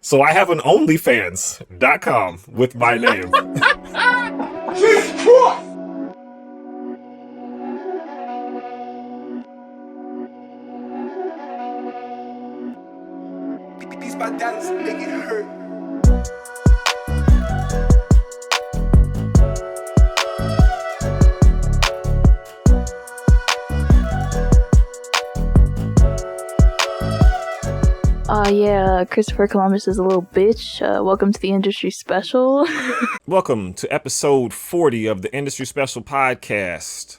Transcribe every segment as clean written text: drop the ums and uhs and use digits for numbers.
So I have an OnlyFans.com with my name. Jesus Christ! These my daddies make it hurt. Christopher Columbus is a little bitch. Welcome to the industry special. Welcome to episode 40 of the Industry Special Podcast.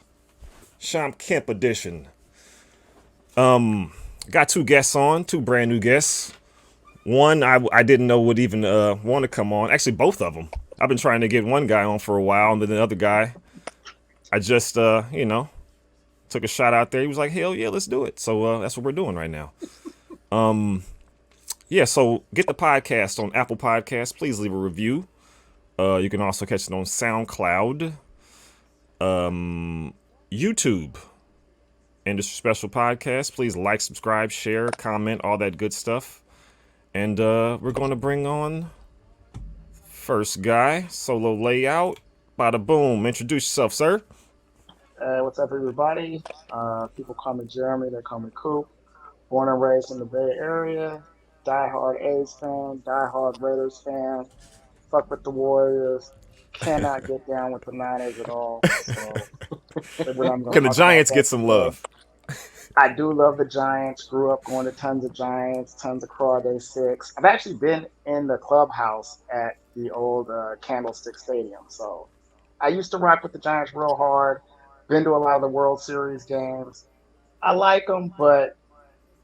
Sean Kemp edition. Got two guests on, two brand new guests. One I didn't know would even want to come on. Actually, both of them. I've been trying to get one guy on for a while, and then the other guy, I just, took a shot out there. He was like, hell yeah, let's do it. So that's what we're doing right now. So get the podcast on Apple Podcasts. Please leave a review. You can also catch it on SoundCloud, YouTube, Industry Special Podcast. Please like, subscribe, share, comment, all that good stuff. And we're going to bring on first guy, solo layout. Bada boom. Introduce yourself, sir. What's up, everybody? People call me Jeremy. They call me Coop. Born and raised in the Bay Area. Die-hard A's fan. Die-hard Raiders fan. Fuck with the Warriors. Cannot get down with the Niners at all. So, Can the Giants get some love? I do love the Giants. Grew up going to tons of Giants, tons of Crawday 6. I've actually been in the clubhouse at the old Candlestick Stadium. So I used to rock with the Giants real hard. Been to a lot of the World Series games. I like them, but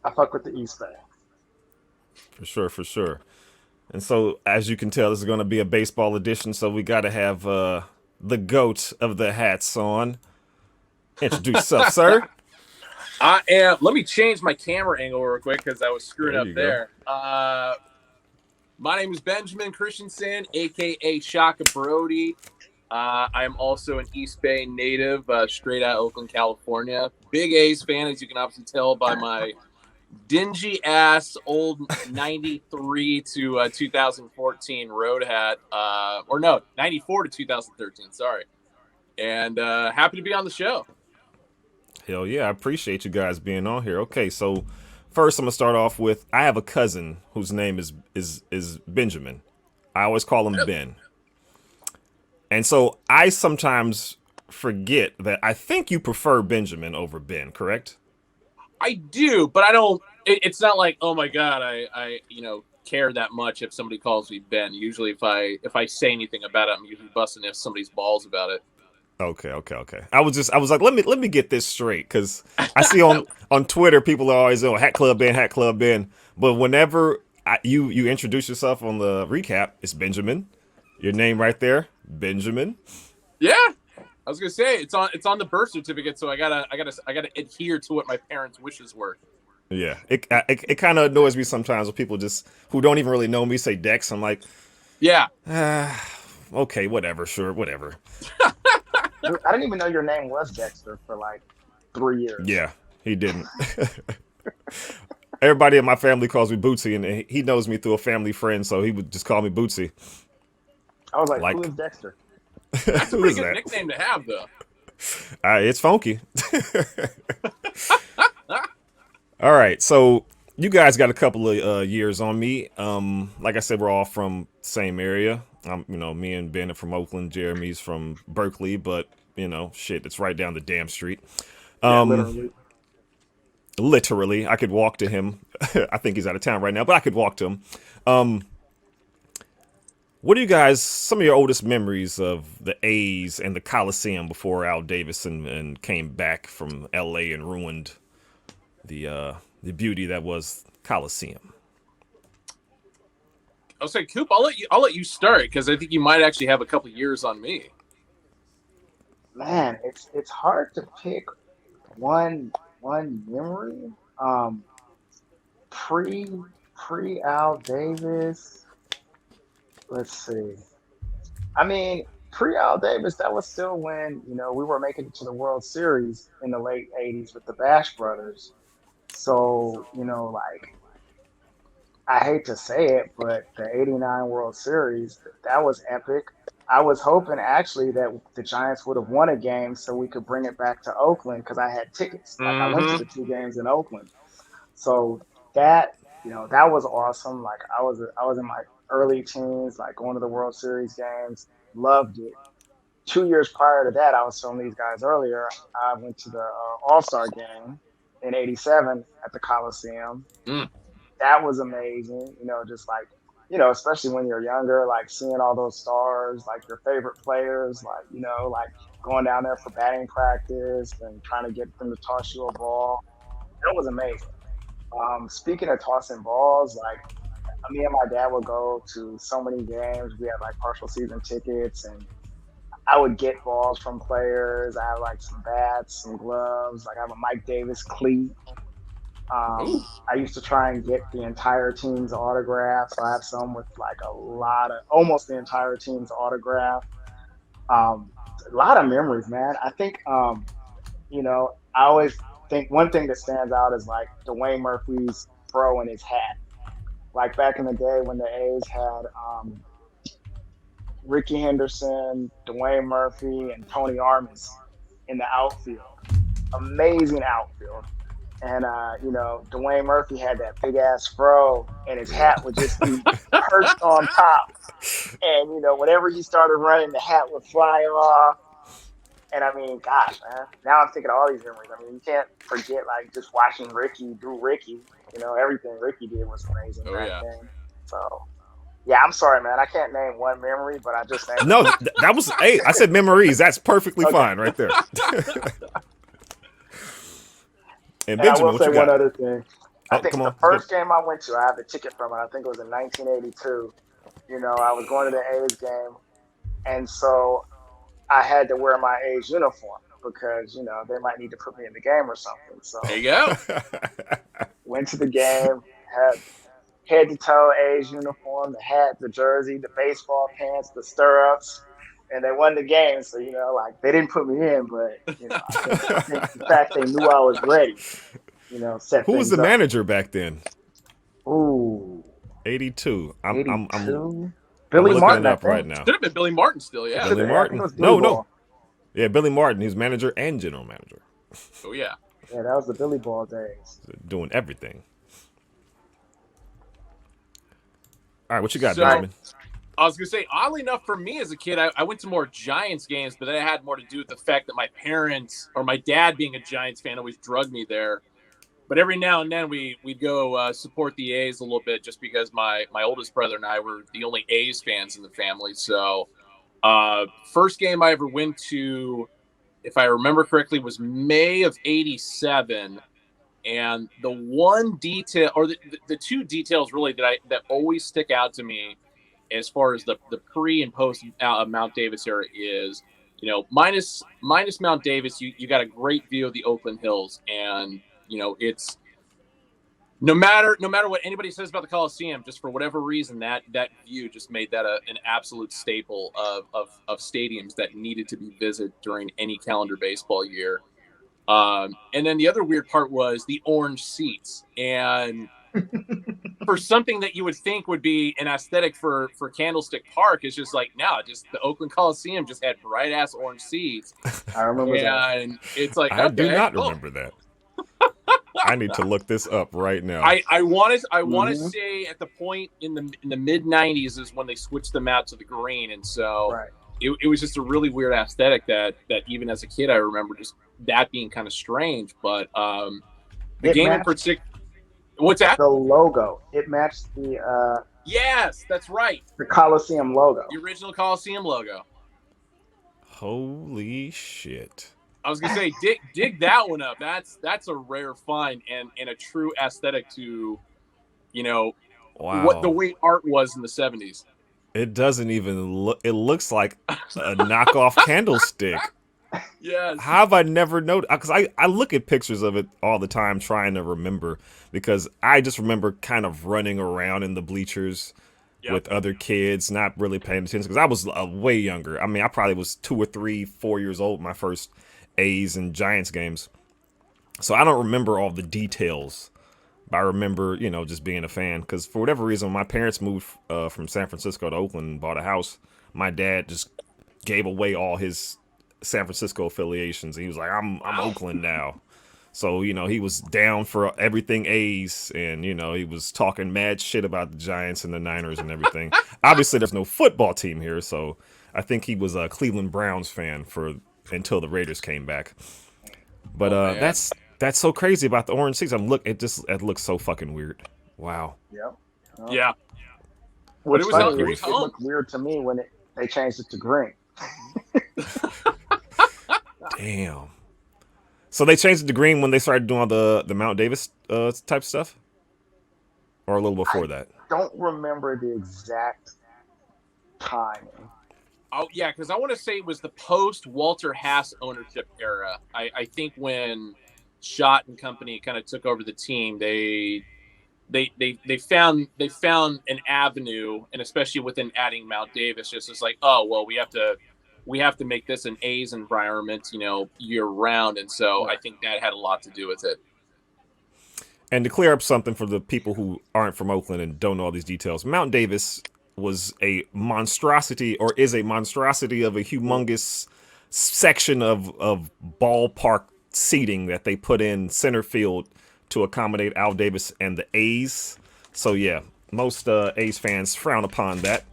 I fuck with the East Bay. For sure. And so, as you can tell, this is going to be a baseball edition, so we got to have the GOAT of the hats on. Introduce yourself, sir. I am. Let me change my camera angle real quick because I was screwed up there. My name is Benjamin Christensen, a.k.a. Shaka Brody. I am also an East Bay native, straight out of Oakland, California. Big A's fan, as you can obviously tell by my dingy ass old 93 to 2014 road hat, 94 to 2013. Sorry, and happy to be on the show. Hell yeah, I appreciate you guys being on here. Okay, so first I'm gonna start off with I have a cousin whose name is Benjamin. I always call him Ben. And so I sometimes forget that I think you prefer Benjamin over Ben, correct? I do, but I don't. It's not like, oh my god, I care that much if somebody calls me Ben. Usually, if I say anything about it, I'm usually busting if somebody's balls about it. Okay. I was like, let me get this straight, because I see on Twitter people are always Hat Club Ben. But whenever you introduce yourself on the recap, it's Benjamin. Your name right there, Benjamin. Yeah. I was gonna say it's on the birth certificate, so I gotta adhere to what my parents' wishes were. Yeah, it kind of annoys me sometimes when people who don't even really know me say Dex. I'm like, yeah, okay, whatever, sure, whatever. I didn't even know your name was Dexter for like 3 years. Yeah, he didn't. Everybody in my family calls me Bootsy, and he knows me through a family friend, so he would just call me Bootsy. I was like, who is Dexter? That's a pretty good nickname to have, though. It's funky. All right, so you guys got a couple of years on me. Like I said, we're all from same area. Me and Ben are from Oakland. Jeremy's from Berkeley, but it's right down the damn street. Literally, I could walk to him. I think he's out of town right now, but I could walk to him. What are you guys, some of your oldest memories of the A's and the Colosseum before Al Davis and came back from LA and ruined the beauty that was Colosseum? I'll say, Coop, I'll let you start, because I think you might actually have a couple years on me. Man, it's hard to pick one memory. Pre Al Davis. Let's see. I mean, pre-Al Davis, that was still when, we were making it to the World Series in the late 80s with the Bash Brothers. So, I hate to say it, but the '89 World Series, that was epic. I was hoping actually that the Giants would have won a game so we could bring it back to Oakland because I had tickets. Like I went to Mm-hmm. the two games in Oakland. So that, that was awesome. Like I was in my early teens, like going to the World Series games, loved it. 2 years prior to that, I was telling these guys earlier, I went to the All-Star game in '87 at the Coliseum. Mm. That was amazing. Just like, especially when you're younger, like seeing all those stars, like your favorite players, like, like going down there for batting practice and trying to get them to toss you a ball. That was amazing. Speaking of tossing balls, like me and my dad would go to so many games. We had like partial season tickets, and I would get balls from players. I had like some bats, some gloves. Like I have a Mike Davis cleat. Ooh. I used to try and get the entire team's autograph. So I have some with like almost the entire team's autograph. A lot of memories, man. I think, I always think one thing that stands out is like Dwayne Murphy's fro and his hat. Like back in the day when the A's had Ricky Henderson, Dwayne Murphy, and Tony Armas in the outfield. Amazing outfield. And Dwayne Murphy had that big ass fro, and his hat would just be perched on top. And whenever he started running, the hat would fly off. And I mean, gosh, man, now I'm thinking of all these memories. I mean, you can't forget like just watching Ricky do Ricky. Everything Ricky did was amazing back then. So, yeah, I'm sorry, man. I can't name one memory, but I just named. No, that was. Hey, I said memories. That's perfectly fine right there. And I Benjamin, will what say you got? one other thing. I think come the on. first game I went to, I have a ticket from it. I think it was in 1982. I was going to the A's game, and so I had to wear my A's uniform because they might need to put me in the game or something. So There you go. went to the game, had head to toe A's uniform, the hat, the jersey, the baseball pants, the stirrups, and they won the game. So like they didn't put me in, but I think the fact they knew I was ready, set Who was things the up. manager back then? Ooh, 82. I'm 82. Billy looking Martin it up I think. right now. Should have been Billy Martin still, yeah. Billy I think Martin. it was Billy No. Ball. Yeah, Billy Martin. He's manager and general manager. Oh yeah. Yeah, that was the Billy Ball days. Doing everything. All right, what you got, So- Benjamin? I was gonna say, oddly enough, for me as a kid, I went to more Giants games, but that had more to do with the fact that my parents or my dad, being a Giants fan, always drugged me there. But every now and then we'd go support the A's a little bit, just because my oldest brother and I were the only A's fans in the family. So first game I ever went to, if I remember correctly, was May of '87. And the one detail, or the two details really that always stick out to me as far as the pre and post Mount Davis era is, minus Mount Davis, you got a great view of the Oakland Hills, and it's no matter what anybody says about the Coliseum, just for whatever reason, that view just made that an absolute staple of stadiums that needed to be visited during any calendar baseball year. And then the other weird part was the orange seats, and for something that you would think would be an aesthetic for Candlestick Park, it's just like, no, just the Oakland Coliseum just had bright ass orange seats. I remember that. And it's like, I do okay, not cool. remember that. I need to look this up right now. I want to say at the point in the mid '90s is when they switched them out to the green, and so Right. it was just a really weird aesthetic that even as a kid I remember just that being kind of strange. But the It game in matched particular, what's that? the logo. It matched Yes, that's right. the Colosseum logo. The original Colosseum logo. Holy shit. I was gonna say, dig that one up. That's a rare find and a true aesthetic to, Wow. what the way art was in the '70s. It doesn't even look. It looks like a knockoff candlestick. Yes. How have I never noticed? Because I look at pictures of it all the time trying to remember, because I just remember kind of running around in the bleachers Yep. with other kids, not really paying attention, because I was way younger. I mean, I probably was 2 or 3, 4 years old my first A's and Giants games. So I don't remember all the details I remember, just being a fan because for whatever reason, when my parents moved from San Francisco to Oakland and bought a house, my dad just gave away all his San Francisco affiliations. He was like, I'm Oakland now. So, he was down for everything A's and, he was talking mad shit about the Giants and the Niners and everything. Obviously, there's no football team here, so I think he was a Cleveland Browns fan until the Raiders came back. But that's so crazy about the orange season. Look, it looks so fucking weird. Wow. Yep. Yeah. What's But it was funny, it it looked weird to me when they changed it to green. Damn. So they changed it to green when they started doing all the Mount Davis type stuff? Or a little before that? Don't remember the exact timing. Oh yeah, because I want to say it was the post Walter Haas ownership era. I think when Schott and company kind of took over the team, they found an avenue, and especially within adding Mount Davis, just as like, oh well, we have to make this an A's environment, year round, and so I think that had a lot to do with it. And to clear up something for the people who aren't from Oakland and don't know all these details, Mount Davis was a monstrosity, or is a monstrosity of a humongous section of ballpark seating that they put in center field to accommodate Al Davis and the A's. So yeah, most A's fans frown upon that.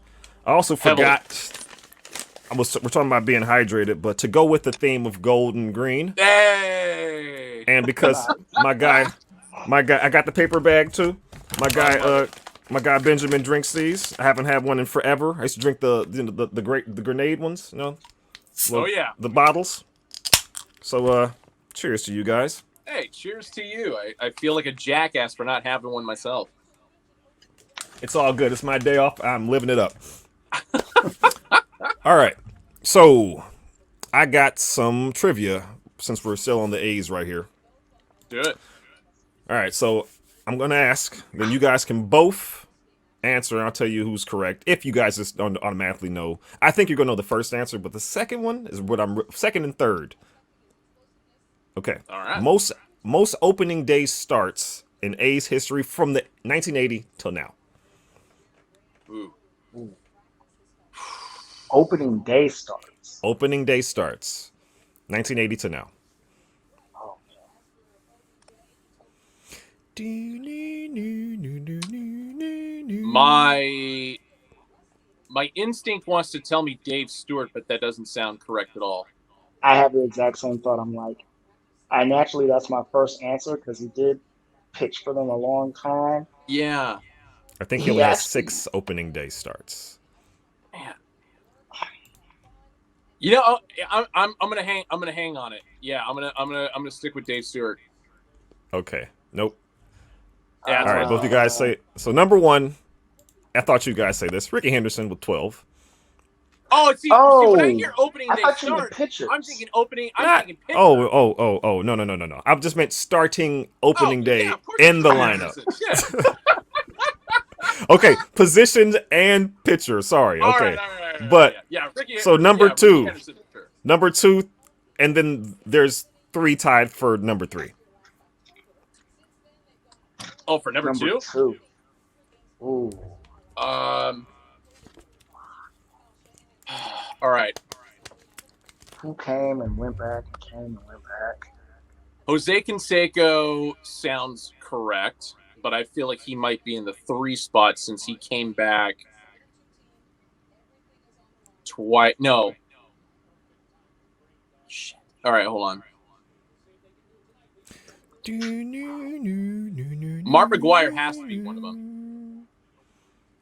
I also forgot, we're talking about being hydrated, but to go with the theme of gold and green, Hey! and because my guy, I got the paper bag too. My guy Benjamin drinks these. I haven't had one in forever. I used to drink the grenade ones, Oh yeah, the bottles. So cheers to you guys. Hey, cheers to you. I feel like a jackass for not having one myself. It's all good. It's my day off. I'm living it up. All right. So I got some trivia since we're still on the A's right here. Do it. All right. So I'm going to ask, then you guys can both answer, and I'll tell you who's correct. If you guys just don't automatically know, I think you're going to know the first answer, but the second one is second and third. Okay. All right. Most opening day starts in A's history from the 1980 till now. Ooh. Opening day starts. Opening day starts 1980 to now. Oh, My instinct wants to tell me Dave Stewart, but that doesn't sound correct at all. I have the exact same thought. I'm like, naturally that's my first answer because he did pitch for them a long time. Yeah. I think he only has 6 opening day starts. Man. I'm gonna hang on it. Yeah, I'm gonna stick with Dave Stewart. Okay. Nope. Yeah, all right, both you guys say so. Number one, I thought you guys say this. Ricky Henderson with 12. See, when I hear opening day start, I'm thinking opening. I'm thinking pitcher. Oh, no. I just meant starting opening day in the lineup. Yeah. Okay, position and pitcher. Sorry. Okay, All right. But Ricky, so number two, sure. number 2, and then there's 3 tied for number 3. Oh, for number 2. 2. Ooh. All right. Who came and went back? Jose Canseco sounds correct, but I feel like he might be in the 3 spot since he came back twice. No. Shit. All right, hold on. Mark McGwire has to be one of them.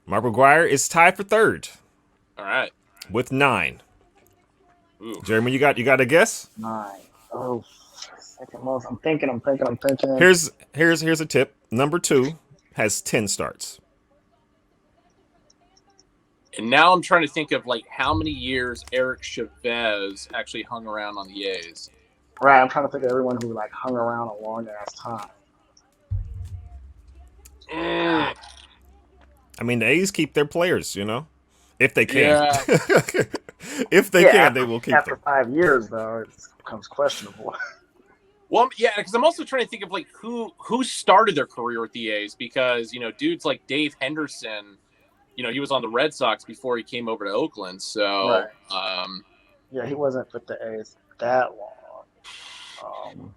Mark McGwire is tied for 3rd. All right. With 9. Ooh. Jeremy, you got a guess? 9. Oh, second most. I'm thinking. Here's a tip. Number 2 has 10 starts. And now I'm trying to think of like how many years Eric Chavez actually hung around on the A's. Right, I'm trying to think of everyone who like hung around a long ass time. I mean, the A's keep their players, if they can. Yeah. If they can, they will keep after them. 5 years, though, it becomes questionable. Well, yeah, because I'm also trying to think of like who started their career with the A's, because dudes like Dave Henderson, he was on the Red Sox before he came over to Oakland. So, Right. Yeah, he wasn't with the A's that long.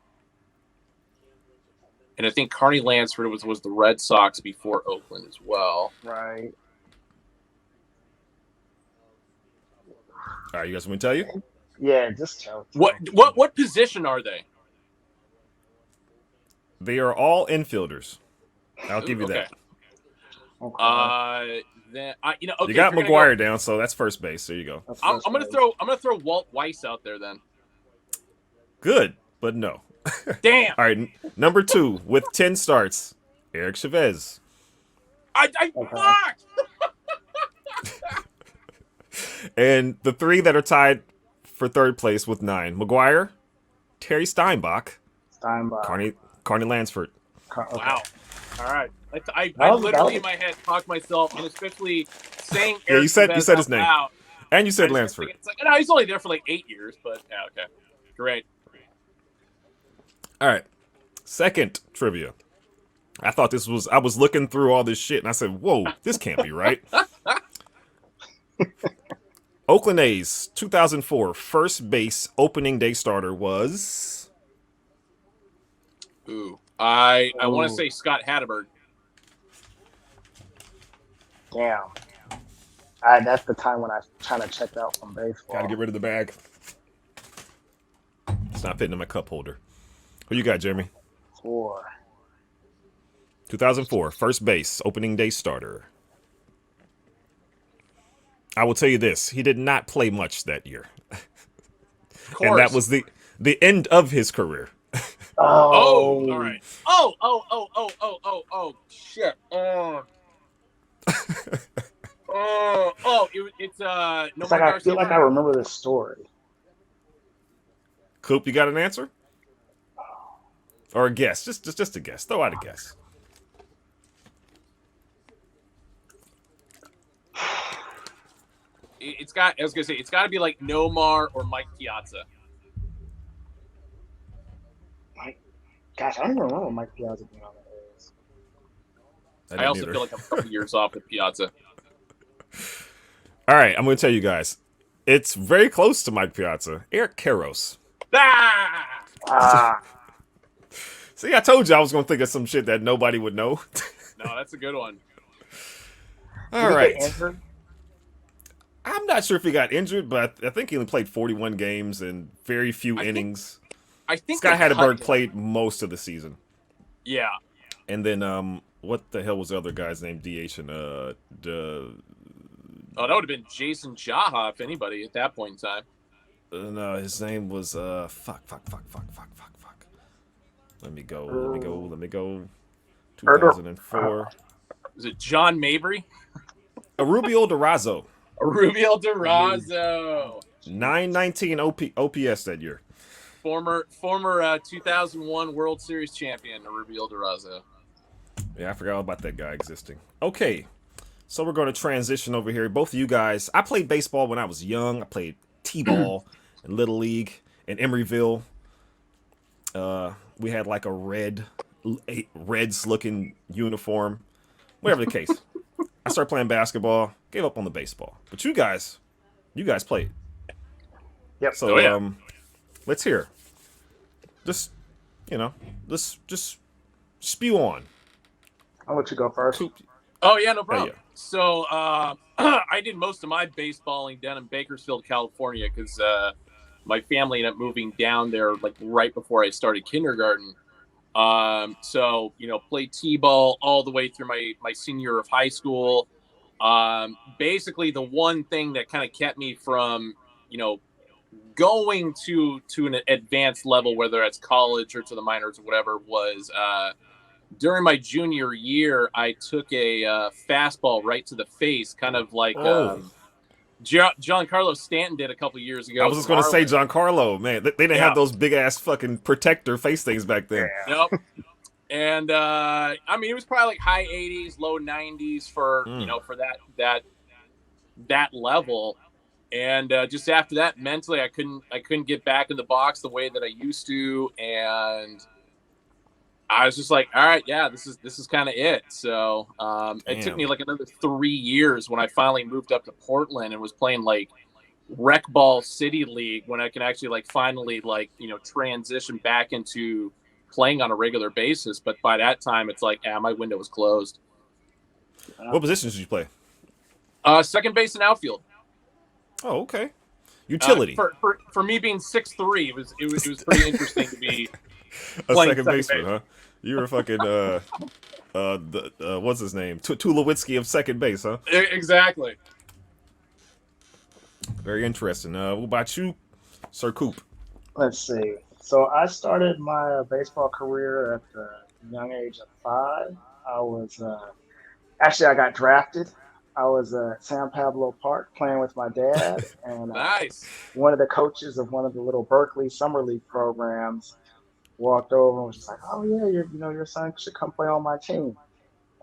and I think Carney Lansford was the Red Sox before Oakland as well. Right. All right, you guys want me to tell you? Yeah, just tell. What position are they? They are all infielders. I'll give you Okay. that. Okay. Then okay, You got McGuire down, so that's first base. There you go. I'm gonna throw Walt Weiss out there then. Good, but no. Damn. All right, number 2 with 10 starts, Eric Chavez. I fucked. And the 3 that are tied for third place with 9: McGuire, Terry Steinbach, Carney Lansford. Okay. Wow. All right. I literally in my head talked myself, and especially saying Eric you said his name, out, and you said Lansford. It's like, no, he's only there for like 8 years, but yeah, okay, great. All right, second trivia. I thought this was. I was looking through all this shit, and I said, "Whoa, this can't be right." Oakland A's 2004 first base opening day starter was. Ooh, I want to say Scott Hatterberg. Damn. That's the time when I kind of checked out from baseball. Got to get rid of the bag. It's not fitting in my cup holder. Who you got, Jeremy? 4. 2004 first base opening day starter. I will tell you this: he did not play much that year, and that was the end of his career. Oh, all right. Shit. It's no It's like I feel like I remember this story. Coop, you got an answer? Or a guess? Just a guess. Throw out a guess. I was gonna say it's got to be like Nomar or Mike Piazza. Gosh, I don't even remember Mike Piazza being on the A's. I also feel like I'm a couple years off with Piazza. All right, I'm going to tell you guys. It's very close to Mike Piazza. Eric Karros. See, I told you I was going to think of some shit that nobody would know. No, that's a good one. All right. I'm not sure if he got injured, but I think he only played 41 games and very few innings. I think Scott Hatterberg played most of the season. Yeah. And then, what the hell was the other guy's name? DH and that would have been Jason Jaha, if anybody, at that point in time. No, his name was fuck. Let me go. 2004. Is it John Mabry? Rubio Durazo. Rubio Durazo. 919 OPS that year. Former 2001 World Series champion, Rubio Durazo. Yeah, I forgot all about that guy existing. Okay, so we're going to transition over here. Both of you guys, I played baseball when I was young. I played T-ball in Little League in Emeryville. We had like a Reds-looking uniform. Whatever the case. I started playing basketball, gave up on the baseball. But you guys played. Yep. So, let's hear. Just spew on. I'll let you go first. Oh, yeah, no problem. Yeah. So, I did most of my baseballing down in Bakersfield, California, because my family ended up moving down there like right before I started kindergarten. So, played T-ball all the way through my senior year of high school. Basically, the one thing that kind of kept me from, going to an advanced level, whether it's college or to the minors or whatever, was during my junior year, I took a fastball right to the face, kind of like Giancarlo Stanton did a couple years ago. I was just going to say Giancarlo, man. They didn't have those big-ass fucking protector face things back then. Yep. And, it was probably like high 80s, low 90s for, for that level. And just after that, mentally, I couldn't get back in the box the way that I used to, and I was just like, all right, yeah, this is kind of it. So it took Damn. me like another 3 years when I finally moved up to Portland and was playing like rec ball city league, when I can actually like finally like, you know, transition back into playing on a regular basis. But by that time, it's like, my window was closed. What positions did you play? Second base and outfield. Oh, okay. Utility. For me being 6'3", it was pretty interesting to be A playing second baseman, base. huh? You were fucking what's his name? Tulowitzki of second base, huh? Exactly. Very interesting. What about you, Sir Coop? Let's see. So I started my baseball career at the young age of 5. I was actually I got drafted. I was at San Pablo Park playing with my dad, and Nice. one of the coaches of one of the little Berkeley summer league programs walked over and was just like, "Oh yeah, your son should come play on my team."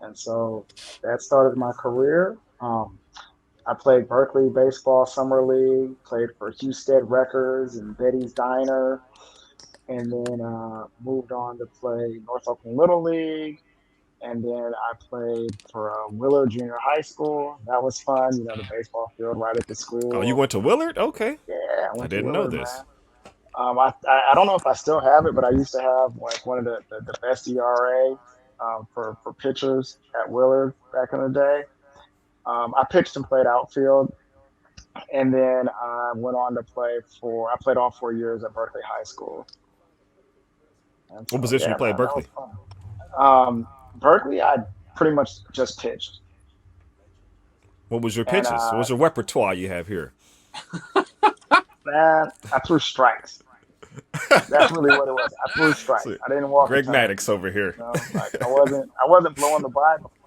And so that started my career. I played Berkeley baseball summer league, played for Husted Records and Betty's Diner, and then moved on to play North Oakland Little League. And then I played for Willard Junior High School. That was fun, the baseball field right at the Oh, you school. went to Willard? Okay. Yeah, I I went to didn't know Willard, this. man. I don't know if I still have it, but I used to have like one of the best ERA for pitchers at Willard back in the day. I pitched and played outfield, and then I went on to I played all 4 years at Berkeley High School. And What so, position you yeah, play at man, that was Berkeley? fun. Berkeley, I pretty much just pitched. What was your And pitches? What was your repertoire you have here? man, I threw strikes. That's really what it was. I threw strikes. So, I didn't walk a Greg ton. Maddox over here. Like I wasn't blowing the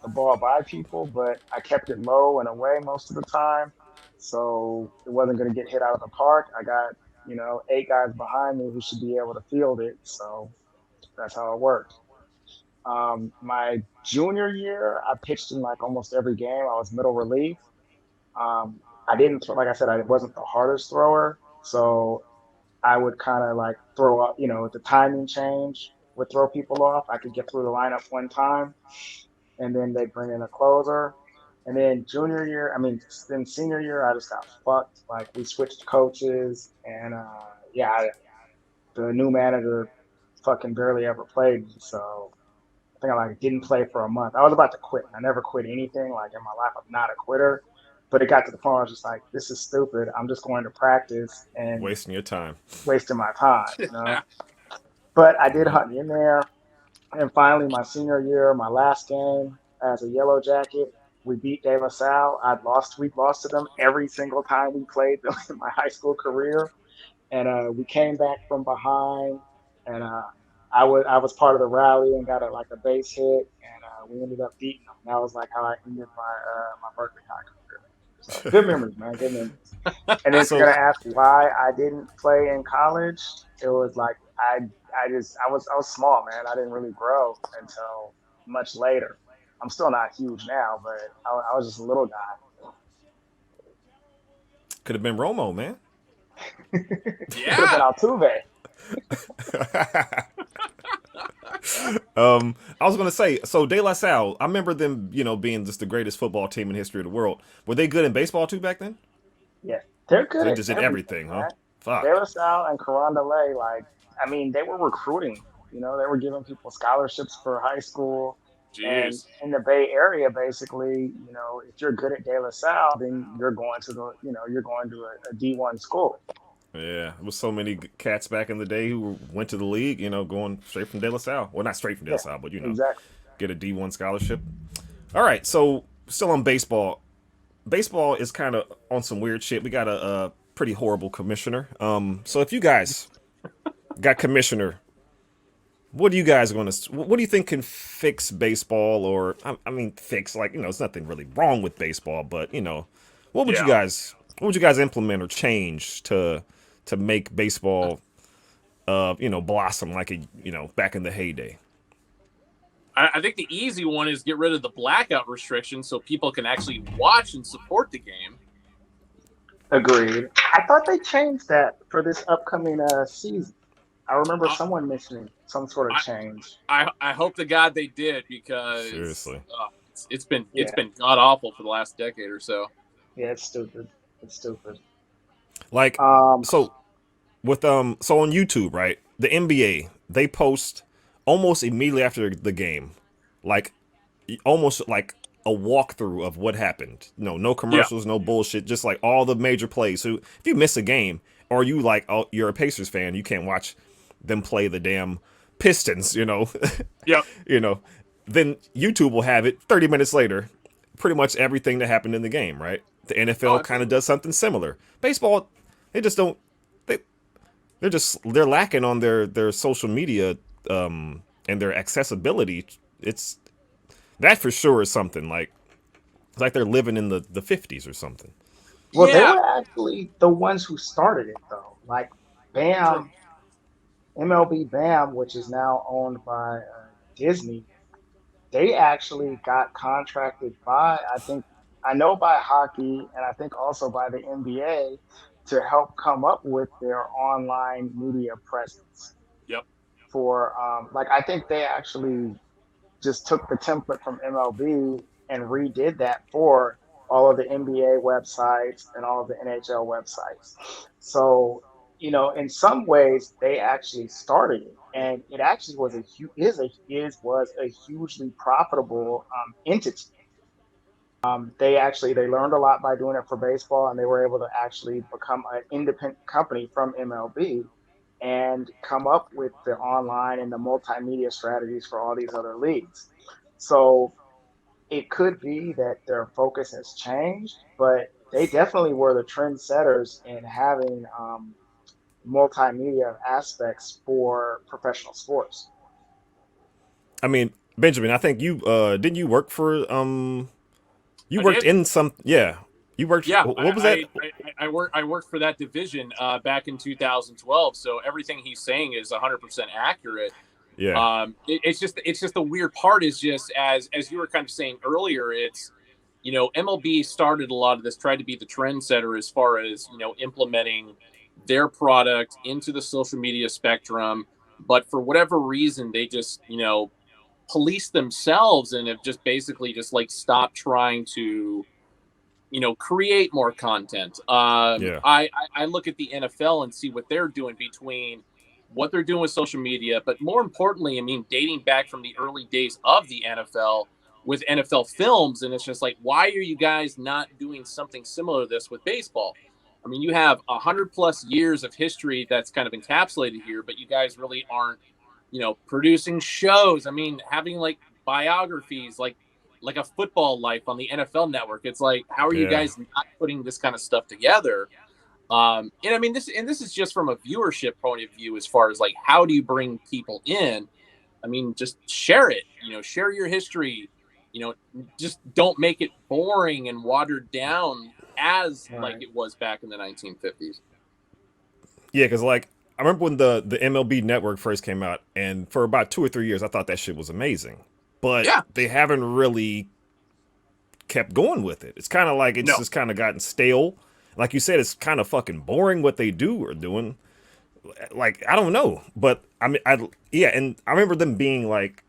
ball by people, but I kept it low and away most of the time, so it wasn't going to get hit out of the park. I got 8 guys behind me who should be able to field it, so that's how it worked. My junior year, I pitched in like almost every game. I was middle relief. I didn't, like I said, I wasn't the hardest thrower, so I would kind of like throw up, the timing change would throw people off. I could get through the lineup one time, and then they bring in a closer. And then then senior year, I just got fucked. Like we switched coaches, and the new manager fucking barely ever played me. So I think I like didn't play for a month. I was about to quit. I never quit anything. Like in my life, I'm not a quitter. But it got to the point where I was just like, this is stupid. I'm just going to practice and Wasting your time. wasting my time. But I did hunt in there. And finally, my senior year, my last game as a Yellow Jacket, we beat De La Salle. We lost to them every single time we played them in my high school career. And we came back from behind, and I was part of the rally and got like a base hit, and we ended up beating them. That was like how I ended my Berkeley High career. So good memories, man. Good memories. And then So- you're gonna ask why I didn't play in college. It was like I was small, man. I didn't really grow until much later. I'm still not huge now, but I was just a little guy. Could have been Romo, man. Could have been Yeah. Altuve. I was gonna say, so De La Salle, I remember them, being just the greatest football team in history of the world. Were they good in baseball too back then? Yeah, they're good They at just did everything, huh? man. Fuck. De La Salle and Carondelet, they were recruiting. They were giving people scholarships for high school. And Jeez. in the Bay Area, basically, if you're good at De La Salle, then you're going to a D1 school. Yeah, there was so many cats back in the day who went to the league, going straight from De La Salle. Well, not straight from De La Salle, but Exactly. get a D1 scholarship. All right, so still on baseball. Baseball is kind of on some weird shit. We got a pretty horrible commissioner. So if you guys got commissioner, what do you guys going to? What do you think can fix baseball? Or I mean, fix there's nothing really wrong with baseball, but what would Yeah. what would you guys implement or change to make baseball, blossom like back in the heyday? I think the easy one is get rid of the blackout restriction so people can actually watch and support the game. Agreed. I thought they changed that for this upcoming season. I remember I, someone mentioning some sort of I, change. I hope to God they did because Seriously. it's Yeah, been god awful for the last decade or so. yeah, it's stupid. It's stupid. Like, Um, so so on YouTube, right? The NBA, they post almost immediately after the game, like almost like a walkthrough of what happened. No Yeah. commercials, no bullshit, just like all the major plays. So if you miss a game or you like you're a Pacers fan, you can't watch them play the damn Pistons, Yep. you know, then YouTube will have it 30 minutes later, pretty much everything that happened in the game, right? The Oh, NFL kind of absolutely. does something similar. Baseball, they just don't they they're lacking on their social media and their accessibility. It's that for sure is something like it's like they're living in the 50s or something. well, they Yeah. were actually the ones who started it, though. Like True. Bam, MLB Bam, which is now owned by Disney, they actually got contracted by, I know by hockey and I think also by the NBA to help come up with their online media presence Yep. for, like, I think they actually just took the template from MLB and redid that for all of the NBA websites and all of the NHL websites. So, in some ways, they actually started it, and it actually was a was a hugely profitable entity. They learned a lot by doing it for baseball, and they were able to actually become an independent company from MLB and come up with the online and the multimedia strategies for all these other leagues. So it could be that their focus has changed, but they definitely were the trendsetters in having multimedia aspects for professional sports. I mean, Benjamin, I think you didn't you work for you I worked did. in some yeah. You worked Yeah, what was that? I worked for that division back in 2012. So everything he's saying is 100% accurate. Yeah. It's just the weird part is just as you were kind of saying earlier, it's MLB started a lot of this, tried to be the trendsetter as far as implementing their product into the social media spectrum, but for whatever reason they just police themselves and have just basically just like stopped trying to create more content. Yeah. I look at the NFL and see what they're doing between what they're doing with social media, but more importantly, I mean, dating back from the early days of the NFL with NFL films, and it's just like, why are you guys not doing something similar to this with baseball? I mean, you have 100+ years of history that's kind of encapsulated here, but you guys really aren't, producing shows. I mean, having like biographies, like a football life on the NFL network. It's like, how are you Yeah. guys not putting this kind of stuff together? And I mean, this is just from a viewership point of view, as far as like, how do you bring people in? I mean, just share it, share your history, just don't make it boring and watered down as like Right. it was back in the 1950s. Yeah, because like I remember when the MLB Network first came out, and for about 2 or 3 years, I thought that shit was amazing. But Yeah. they haven't really kept going with it. It's kind of like it's No. just kind of gotten stale. Like you said, it's kind of fucking boring what they do or doing. Like I don't know, but I mean, yeah, and I remember them being like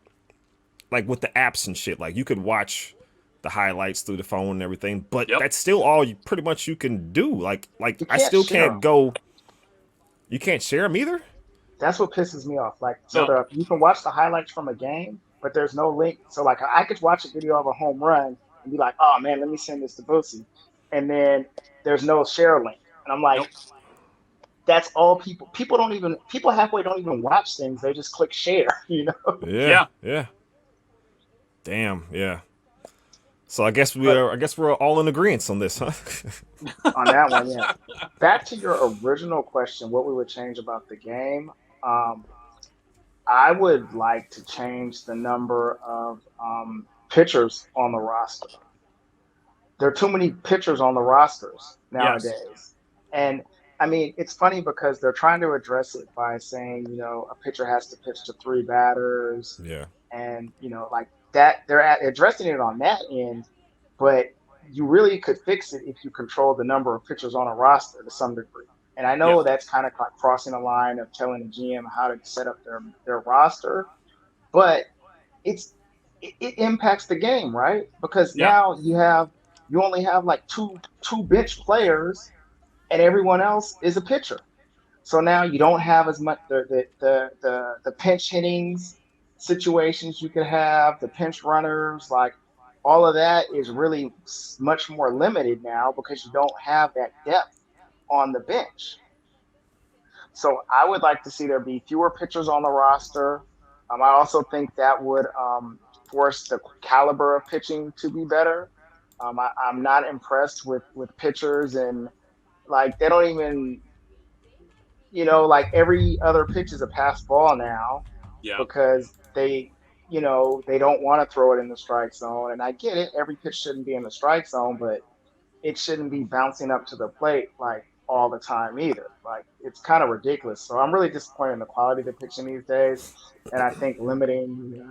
with the apps and shit. Like you could watch the highlights through the phone and everything, but Yep. that's still all pretty much you can do. Like You I can't still share can't them. go. You can't share them either. That's what pisses me off. Like, so No. you can watch the highlights from a game, but there's no link. So like, I could watch a video of a home run and be like, oh man, let me send this to Boosie, and then there's no share link, and I'm like, Nope. that's all people halfway don't even watch things. They just click share, Yeah, Yeah. yeah. Damn, yeah. So But I guess we're all in agreement on this, huh? on that one, yeah. Back to your original question, what we would change about the game. Um, I would like to change the number of pitchers on the roster. There are too many pitchers on the rosters Yes. nowadays. And I mean, it's funny because they're trying to address it by saying, a pitcher has to pitch to three batters Yeah. and, like that. They're addressing it on that end, but you really could fix it if you control the number of pitchers on a roster to some degree. And I know that's kind of like crossing the line of telling the GM how to set up their roster, but it impacts the game, right? Because Yeah. now you only have like two bench players, and everyone else is a pitcher. So now you don't have as much the pinch hittings situations you could have, the pinch runners, like all of that is really much more limited now because you don't have that depth on the bench. So I would like to see there be fewer pitchers on the roster. I also think that would force the caliber of pitching to be better. I'm not impressed with pitchers and like they don't even like every other pitch is a pass ball now Yeah. because they don't want to throw it in the strike zone. And I get it, every pitch shouldn't be in the strike zone, but it shouldn't be bouncing up to the plate like all the time either. Like it's kind of ridiculous. So I'm really disappointed in the quality of the pitching these days, and I think limiting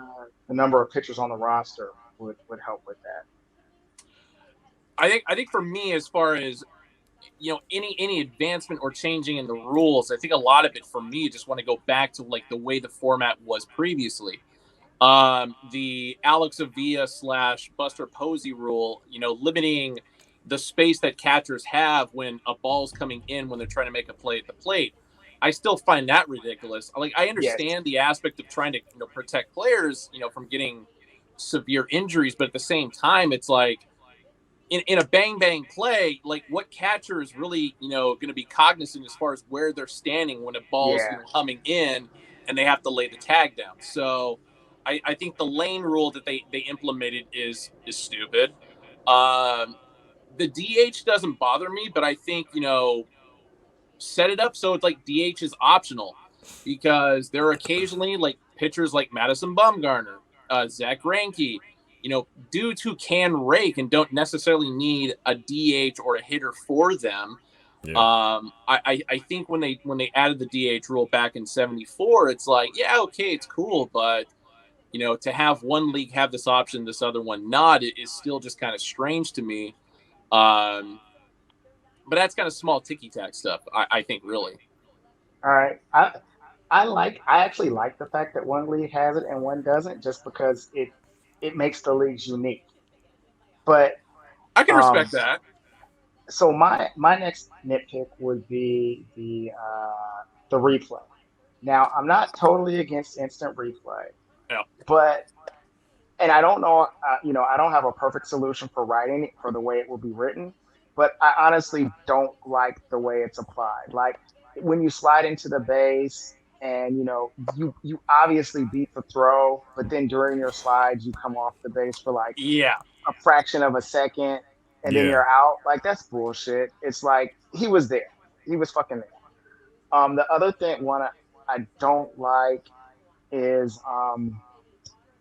the number of pitchers on the roster would help with that. I think for me, as far as any advancement or changing in the rules, I think a lot of it for me just want to go back to like the way the format was previously. The Alex Avila / Buster Posey rule, limiting the space that catchers have when a ball's coming in when they're trying to make a play at the plate. I still find that ridiculous. Like I Yes. understand the aspect of trying to protect players, from getting severe injuries, but at the same time, it's like in a bang bang play, like what catcher is really going to be cognizant as far as where they're standing when a ball's Yeah. humming in and they have to lay the tag down. So I think the lane rule that they implemented is stupid. The DH doesn't bother me, but I think set it up so it's like DH is optional, because there are occasionally like pitchers like Madison Bumgarner, Zach Greinke, dudes who can rake and don't necessarily need a DH or a hitter for them. Yeah. I think when they added the DH rule back in '74, it's like, yeah, okay, it's cool, but to have one league have this option, this other one not, it is still just kind of strange to me. But that's kind of small ticky tack stuff, I think, really. All right. I actually like the fact that one league has it and one doesn't, just because it makes the leagues unique. But I can um, respect that. so my next nitpick would be the replay. Now I'm not totally against instant replay, Yeah. but and I don't know, I don't have a perfect solution for writing it for the way it will be written, but I honestly don't like the way it's applied. Like when you slide into the base and you obviously beat the throw, but then during your slides you come off the base for like Yeah. a fraction of a second and then Yeah. you're out. Like that's bullshit. It's like he was there. He was fucking there. The other thing one I don't like is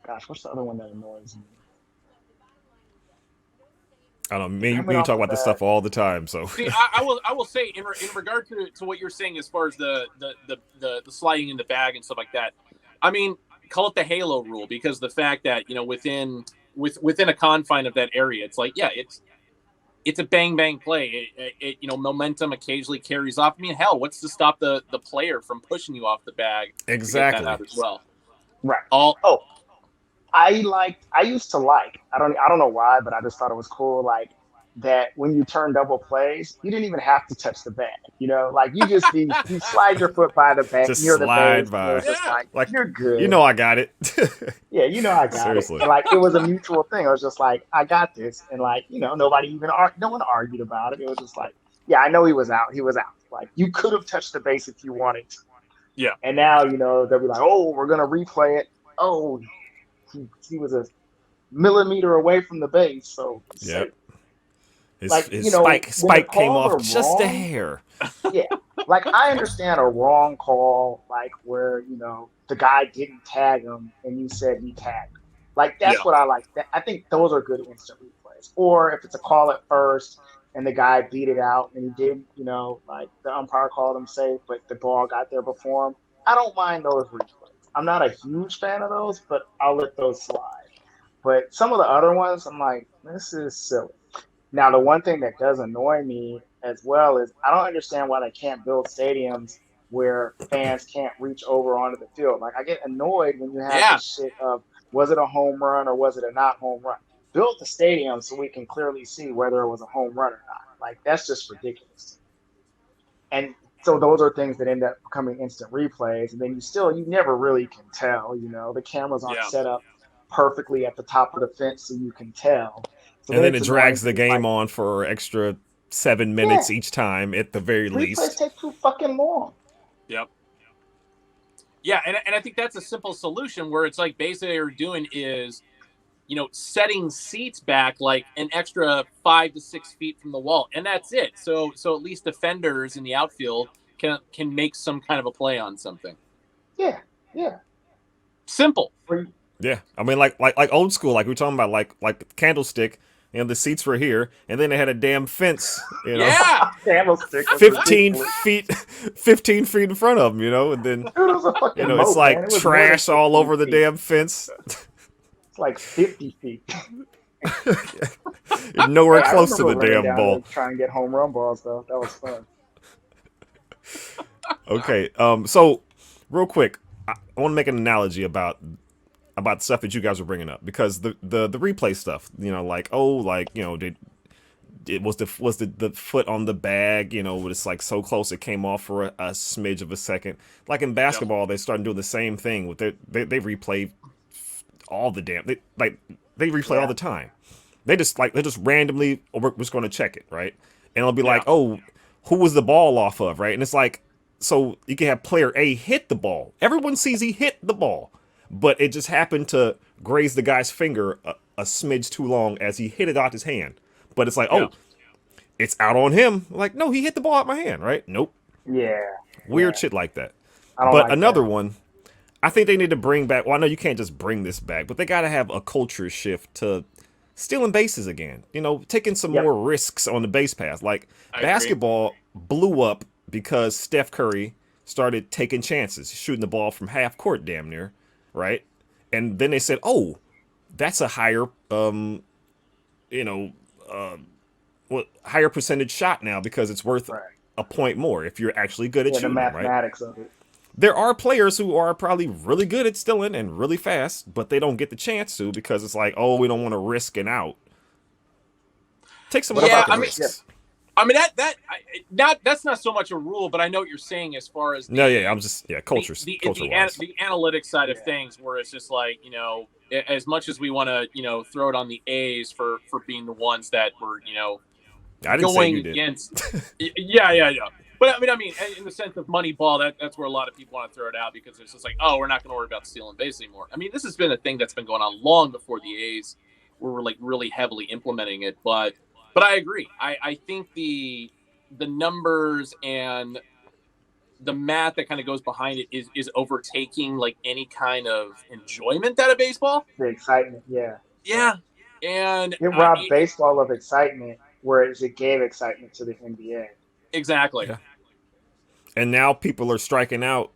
gosh, what's the other one that annoys me? I don't know. Me, Coming me off talk of about this that. stuff all the time. So See, I will say in regard to what you're saying as far as the sliding in the bag and stuff like that. I mean, call it the Halo rule, because the fact that within a confine of that area, it's like, yeah, it's a bang bang play. Momentum occasionally carries off. I mean, hell, what's to stop the player from pushing you off the bag to get that exactly. out as well? Right. All Oh, I used to like, I don't know why, but I just thought it was cool, like that when you turn double plays, you didn't even have to touch the bag, like you slide your foot by the back Just near the base slide and it was by. just yeah, like, Like, you're good. I got it. Yeah, I got it. Seriously. And like it was a mutual thing. I was just like, I got this. And like, nobody even no one argued about it. It was just like, yeah, I know he was out. He was out. Like you could have touched the base if you wanted to. yeah. And now, they'll be like, oh, we're gonna replay it. Oh, he was a millimeter away from the base, so Yep. safe. His Like, his when the spike came calls off are just a wrong, hair. yeah. Like I understand a wrong call, like where, the guy didn't tag him and you said he tagged him. Like Yeah. that's what I like. I think those are good instant replays. Or if it's a call at first and the guy beat it out and he did, like the umpire called him safe, but the ball got there before him. I don't mind those replays. I'm not a huge fan of those, but I'll let those slide. But some of the other ones, I'm like, this is silly. Now, the one thing that does annoy me as well is I don't understand why they can't build stadiums where fans can't reach over onto the field. Like, I get annoyed when you have Yeah. this shit of was it a home run or was it a not home run? Build the stadium so we can clearly see whether it was a home run or not. Like, that's just ridiculous. And so those are things that end up becoming instant replays, and then you never really can tell. The cameras aren't Yeah. set up perfectly at the top of the fence so you can tell. So And then then it's it annoying drags 'cause the it's game like, on for extra 7 minutes yeah, each time at the very replays least. take too fucking long. Yep. Yeah, and I think that's a simple solution where it's like basically what you're doing is, setting seats back like an extra 5 to 6 feet from the wall, and that's it. So at least defenders in the outfield can make some kind of a play on something. Yeah, yeah. Simple. Yeah, I mean, like old school, like we were talking about, like Candlestick. The seats were here, and then they had a damn fence. Yeah. Candlestick was 15 ridiculous. feet, 15 feet in front of them. And then Dude, it was a fucking it's moat, like man. It was more than trash all 15 over the feet. damn fence. It's like 50 feet. You're nowhere I close to remember the running damn down ball. to try and get home run balls, though. That was fun. Okay, so real quick, I want to make an analogy about stuff that you guys were bringing up, because the replay stuff, did it was the foot on the bag, it's like so close it came off for a smidge of a second. Like in basketball, they started doing the same thing with they replay all the damn they replay all the time. They just randomly, we're just going to check it, right? And it'll be like, oh, who was the ball off of, right? And it's like, so you can have player A hit the ball. Everyone sees he hit the ball, but it just happened to graze the guy's finger a smidge too long as he hit it out his hand. But it's like, oh, it's out on him. Like, no, he hit the ball out my hand, right? Nope. Yeah. Weird shit like that. I don't But like another that. one, I think they need to bring back, well, I know you can't just bring this back, but they got to have a culture shift to stealing bases again. Taking some Yep. more risks on the base path. Like, I agree. basketball blew up because Steph Curry started taking chances, shooting the ball from half court damn near, right? And then they said, oh, that's a higher, higher percentage shot now because it's worth Right. a point more if you're actually good at Yeah, the shooting, right? mathematics of it. There are players who are probably really good at stealing and really fast, but they don't get the chance to because it's like, oh, we don't want to risk an out. Take some risks. I mean that's not so much a rule, but I know what you're saying as far as I'm just culture the analytics side of things, where it's just like, as much as we want to throw it on the A's for being the ones that were I didn't say going you did. against yeah. But I mean, in the sense of Moneyball, that's where a lot of people want to throw it out, because it's just like, oh, we're not going to worry about stealing base anymore. I mean, this has been a thing that's been going on long before the A's were like really heavily implementing it. But I agree. I think the numbers and the math that kind of goes behind it is overtaking like any kind of enjoyment out of baseball. The excitement, yeah. Yeah, and It robbed baseball of excitement, whereas it gave excitement to the NBA. Exactly. Yeah. And now people are striking out,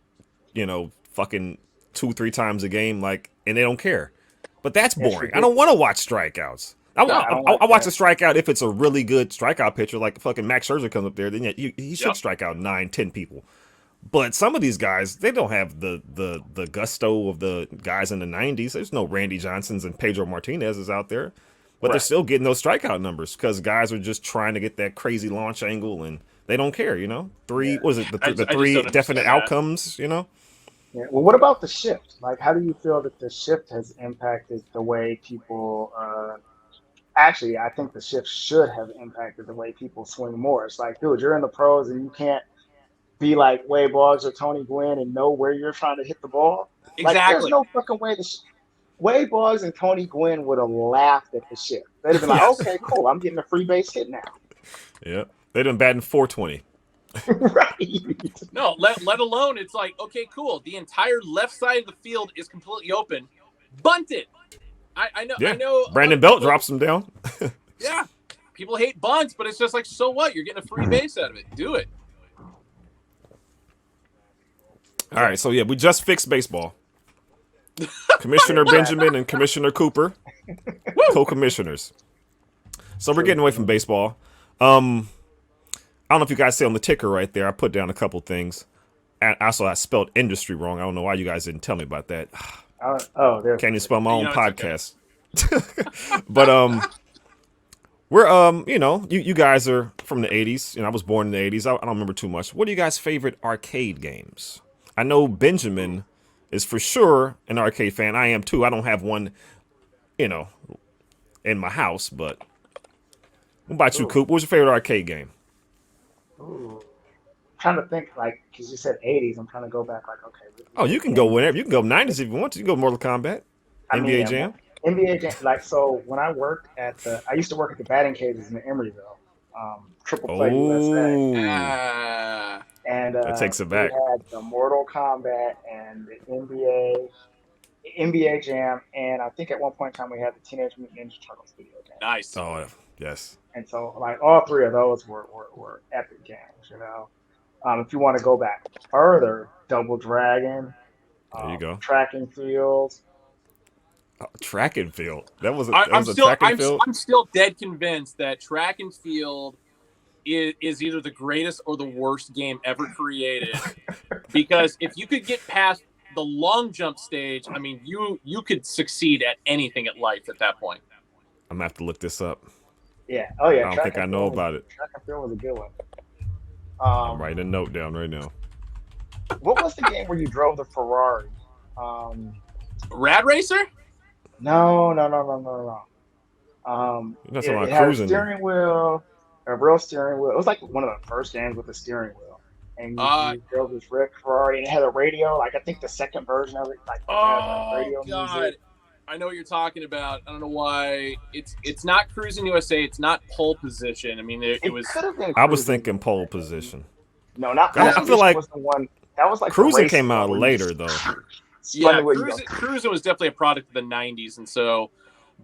fucking 2-3 times a game, and they don't care. But that's boring. I don't want to watch strikeouts. I watch a strikeout if it's a really good strikeout pitcher, like fucking Max Scherzer comes up there. Then he should strike out 9-10 people. But some of these guys, they don't have the gusto of the guys in the 90s. There's no Randy Johnsons and Pedro Martinez's out there. But they're still getting those strikeout numbers because guys are just trying to get that crazy launch angle, and they don't care, Three definite outcomes, Yeah. Well, what about the shift? Like, how do you feel that the shift has impacted the way people actually, I think the shift should have impacted the way people swing more. It's like, dude, you're in the pros and you can't be like Wade Boggs or Tony Gwynn and know where you're trying to hit the ball. Exactly. Like, there's no fucking way Wade Boggs and Tony Gwynn would have laughed at the shift. They'd have been like, okay, cool, I'm getting a free base hit now. Yeah. They done batting 420. Right. No, let alone it's like, okay, cool. The entire left side of the field is completely open. Bunted. I know. Yeah. I know. Brandon Belt drops them down. Yeah. People hate bunts, but it's just like, so what? You're getting a free base out of it. Do it. All right, so yeah, we just fixed baseball. Commissioner Benjamin and Commissioner Cooper, co-commissioners. So we're getting away from baseball. I don't know if you guys see on the ticker right there. I put down a couple things. And also, I spelled industry wrong. I don't know why you guys didn't tell me about that. There's Can't even spell my own it's podcast. But we're you guys are from the 80s. I was born in the 80s. I don't remember too much. What are you guys' favorite arcade games? I know Benjamin is for sure an arcade fan. I am too. I don't have one, in my house, but what about you, Coop? What's your favorite arcade game? Ooh. Trying to think, like, because you said 80s, I'm trying to go back, like, okay. Oh, you can go whenever. You can go 90s if you want to. You can go Mortal Kombat, NBA Jam. NBA Jam, like, so when I used to work at the batting cages in Emeryville, Triple Play USA. And That takes it we back. had the Mortal Kombat and the NBA Jam, and I think at one point in time we had the Teenage Mutant Ninja Turtles video game. Nice. Oh, yes. And so, like, all three of those were epic games, If you want to go back further, Double Dragon, There you go. Track and Field. Oh, track and field. That was a still, track and field. I'm still dead convinced that track and field is either the greatest or the worst game ever created. Because if you could get past the long jump stage, I mean, you could succeed at anything at life at that point. I'm gonna have to look this up. Yeah. Oh yeah. I don't think I know about it. Track and Field was a good one. I'm writing a note down right now. What was the game where you drove the Ferrari? Rad Racer? No. You're not talking It about had a cruising. steering wheel, a real steering wheel. It was like one of the first games with a steering wheel. And you drove this red Ferrari, and it had a radio. Like, I think the second version of it, like, had like radio God. music. I know what you're talking about. I don't know why. It's not Cruising USA. It's not Pole Position. I mean, it was. Could have been. I was Cruising. thinking pole position. No, not. I feel like was the one that was like cruising came out later though. Yeah, Cruising was definitely a product of the '90s, and so.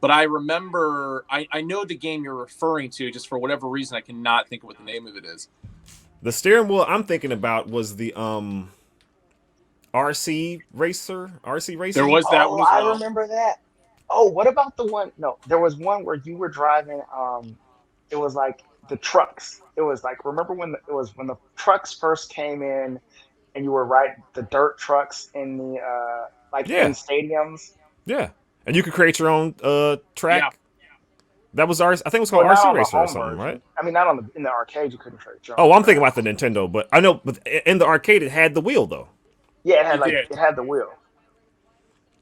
But I remember, I know the game you're referring to. Just for whatever reason, I cannot think of what the name of it is. The steering wheel I'm thinking about was the RC Racer. There was that one as well. I remember that. Oh, what about the one? No, there was one where you were driving. It was like the trucks. It was like, remember when the trucks first came in, and you were riding the dirt trucks in the in stadiums. Yeah, and you could create your own track. Yeah. That was I think it was called RC Racer or something, right? I mean, not in the arcade. You couldn't create your own. Oh, I'm thinking about the Nintendo, but I know, but in the arcade it had the wheel though. Yeah, it had the wheel.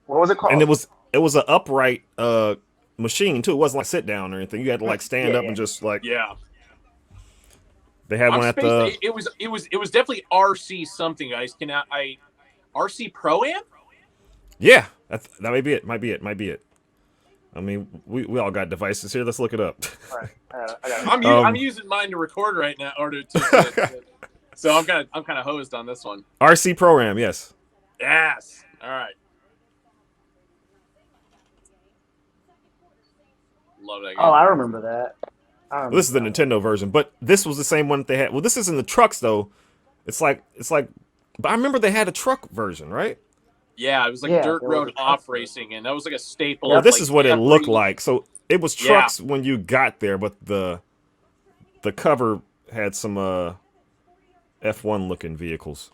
What was it called? And it was an upright machine too. It wasn't like sit down or anything. You had to like stand up and just like They had one at the. It was definitely RC something, guys. RC Pro Am? Yeah, that may be it. Might be it. I mean, we all got devices here. Let's look it up. All right, I got it. I'm using mine to record right now, so I'm kind of hosed on this one. RC Pro-Am, yes. Yes. All right. Love that game. Oh, I remember that. This is the Nintendo version, but this was the same one that they had. Well, this isn't the trucks though. It's like. But I remember they had a truck version, right? Yeah, it was like dirt road off racing, and that was like a staple. Well, this is what it looked like. So it was trucks when you got there, but the cover had some F1 looking vehicles.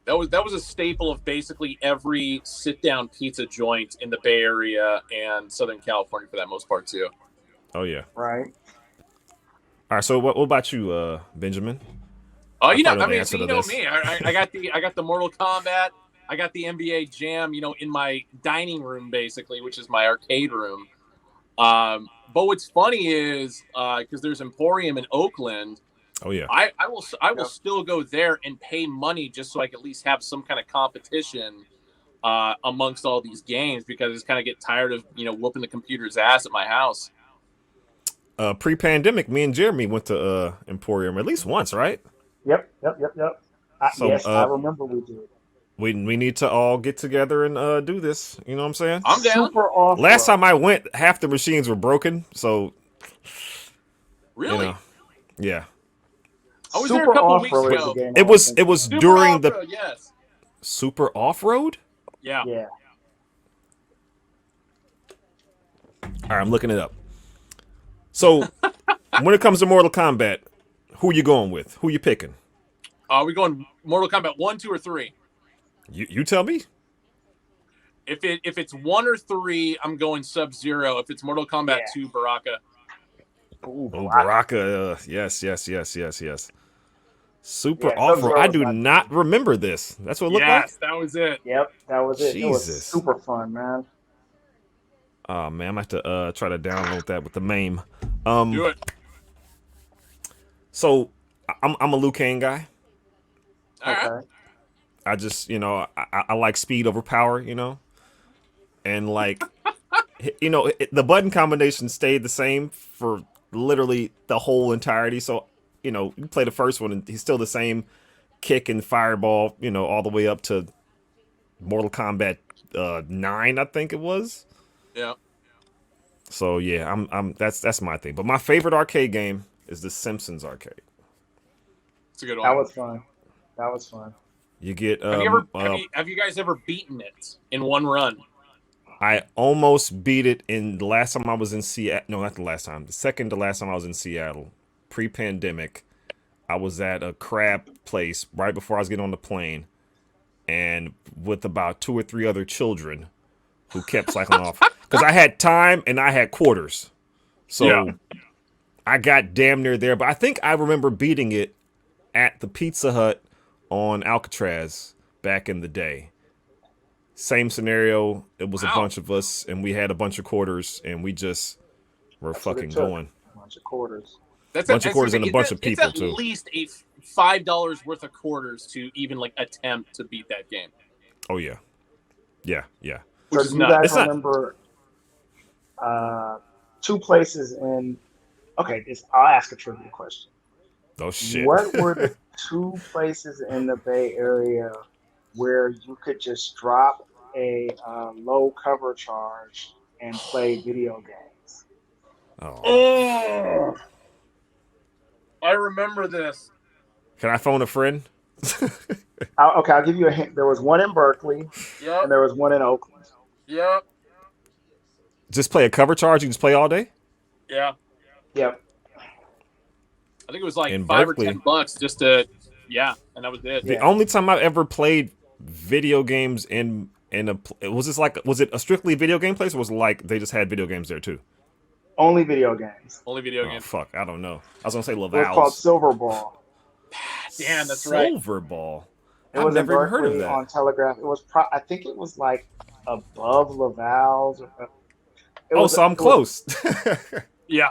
That was a staple of basically every sit down pizza joint in the Bay Area and Southern California for that most part too. Oh yeah. Right. All right. So what about you, Benjamin? Oh, you know me. I got the Mortal Kombat. I got the NBA Jam, in my dining room, basically, which is my arcade room. But what's funny is, because there's Emporium in Oakland. Oh yeah. I will still go there and pay money just so I can at least have some kind of competition amongst all these games, because I just kind of get tired of whooping the computer's ass at my house. Pre-pandemic, me and Jeremy went to Emporium at least once, right? Yep. Yes, I remember we did. We need to all get together and do this. You know what I'm saying? I'm down. Super off. Last time I went, half the machines were broken. So really, yeah. I was there a couple weeks ago. It was Super during the yes. Super Off-Road. Yeah. Yeah. All right, I'm looking it up. So When it comes to Mortal Kombat, who you going with? Who you picking? Are we going Mortal Kombat 1, 2, or 3? You tell me. If it's 1 or 3, I'm going Sub-Zero. If it's Mortal Kombat 2, Baraka. Ooh, Oh, Baraka. Baraka. Yes. Super Yeah, Off-Road. I Sub-Zero was do my not favorite. remember this. That's what it looked like? Yes, that was it. Yep, that was it. It was Jesus. super fun, man. Oh, man, I'm going to have to try to download that with the MAME. Do it. So, I'm a Liu Kang guy. All right. Okay. I just, I like speed over power, And, like, the button combination stayed the same for literally the whole entirety. So, you play the first one, and he's still the same kick and fireball, all the way up to Mortal Kombat 9, I think it was. Yeah. So yeah, I'm that's my thing. But my favorite arcade game is the Simpsons arcade. It's a good one. That was fun. You get have you guys ever beaten it in one run? I almost beat it in the last time I was in Seattle. No, not the last time. The second to last time I was in Seattle, pre-pandemic. I was at a crab place right before I was getting on the plane, and with about 2 or 3 other children who kept cycling off because I had time and I had quarters, so Yeah. I got damn near there. But I think I remember beating it at the Pizza Hut on Alcatraz back in the day. Same scenario. It was a bunch of us, and we had a bunch of quarters, and we just were fucking going. A bunch of quarters. Bunch of quarters and a bunch of people, it's too. at least a $5 worth of quarters to even like attempt to beat that game. Oh yeah. So is do you nuts. guys remember 2 places in? Okay, I'll ask a trivia question. Oh shit. What were the 2 places in the Bay Area where you could just drop a low cover charge and play video games? Oh, I remember this. Can I phone a friend? I'll give you a hint. There was one in Berkeley, and Yep. there was one in Oakland. Yep. Just play a cover charge. You just play all day. Yeah. Yep. I think it was like In $5 Berkeley. or $10 just to, and that was it. The only time I've ever played video games in was it a strictly video game place, or was it like they just had video games there too? Only video games. Only video Oh games. fuck, I don't know. I was gonna say It was called Laval's Silver Ball. Damn, that's right. Silver Ball. It I've was in never even heard of Berkeley that. on Telegraph. It was I think it was like above Laval's. So I'm close. Yeah.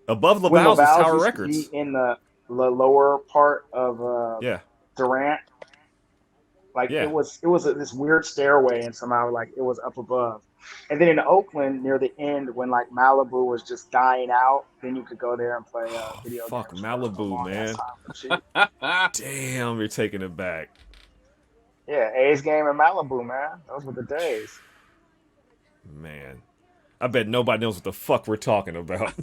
Above When Laval's is Laval's Tower used Records. to be in the lower part of Yeah. Durant. Like Yeah. it was this weird stairway, and somehow like it was up above. And then in Oakland, near the end, when like Malibu was just dying out, then you could go there and play video Fuck games. Malibu, man. Man. Damn, you're taking it back. Yeah, A's game in Malibu, man. Those were the days. Man. I bet nobody knows what the fuck we're talking about.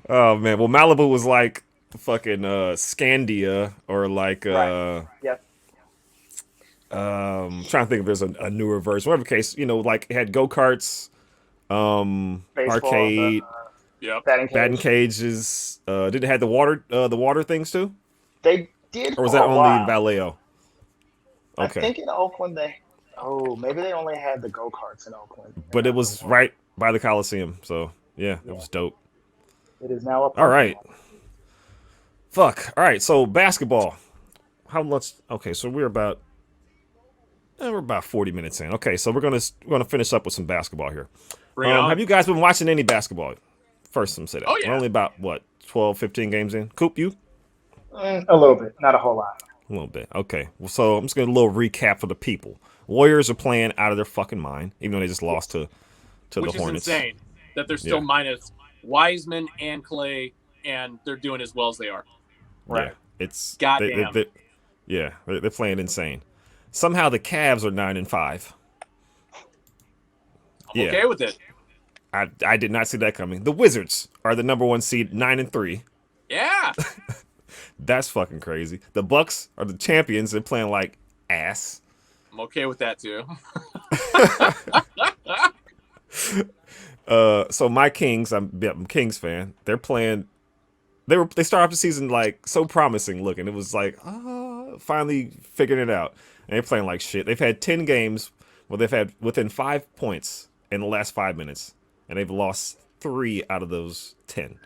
Oh man. Well, Malibu was like fucking Scandia, or like Right. Yep. trying to think if there's a newer version. Whatever case, like it had go-karts, Baseball, arcade, Yep. batting cages. Did it have the water things too? They did. Or was for that a only while. in Vallejo? I Okay. think in Oakland maybe they only had the go-karts in Oakland. But it was right by the Colosseum, so yeah, it was dope. It is now a All right. parking lot. Fuck. All right, so basketball. How much? Okay, so we're about 40 minutes in. Okay, so we're gonna finish up with some basketball here. Bring it on. Have you guys been watching any basketball? First, I'm say that. Oh, yeah. We're only about 12, 15 games in. Coop, you? A little bit, not a whole lot. A little bit. Okay. Well, so I'm just gonna do a little recap for the people. Warriors are playing out of their fucking mind, even though they just lost to Which the is Hornets. insane that they're still Yeah. minus Wiseman and Clay, and they're doing as well as they are. Right. Yeah, it's Goddamn. they're playing insane. Somehow the Cavs are 9-5. I'm okay with it. I did not see that coming. The Wizards are the number 1 seed, 9-3. Yeah. That's fucking crazy. The Bucks are the champions. They're playing like ass. I'm okay with that too. So my Kings, I'm a Kings fan. They're playing. They start off the season like so promising looking. It was like finally figuring it out. And they're playing like shit. They've had 10 games where they've had within 5 points in the last 5 minutes, and they've lost 3 out of those 10.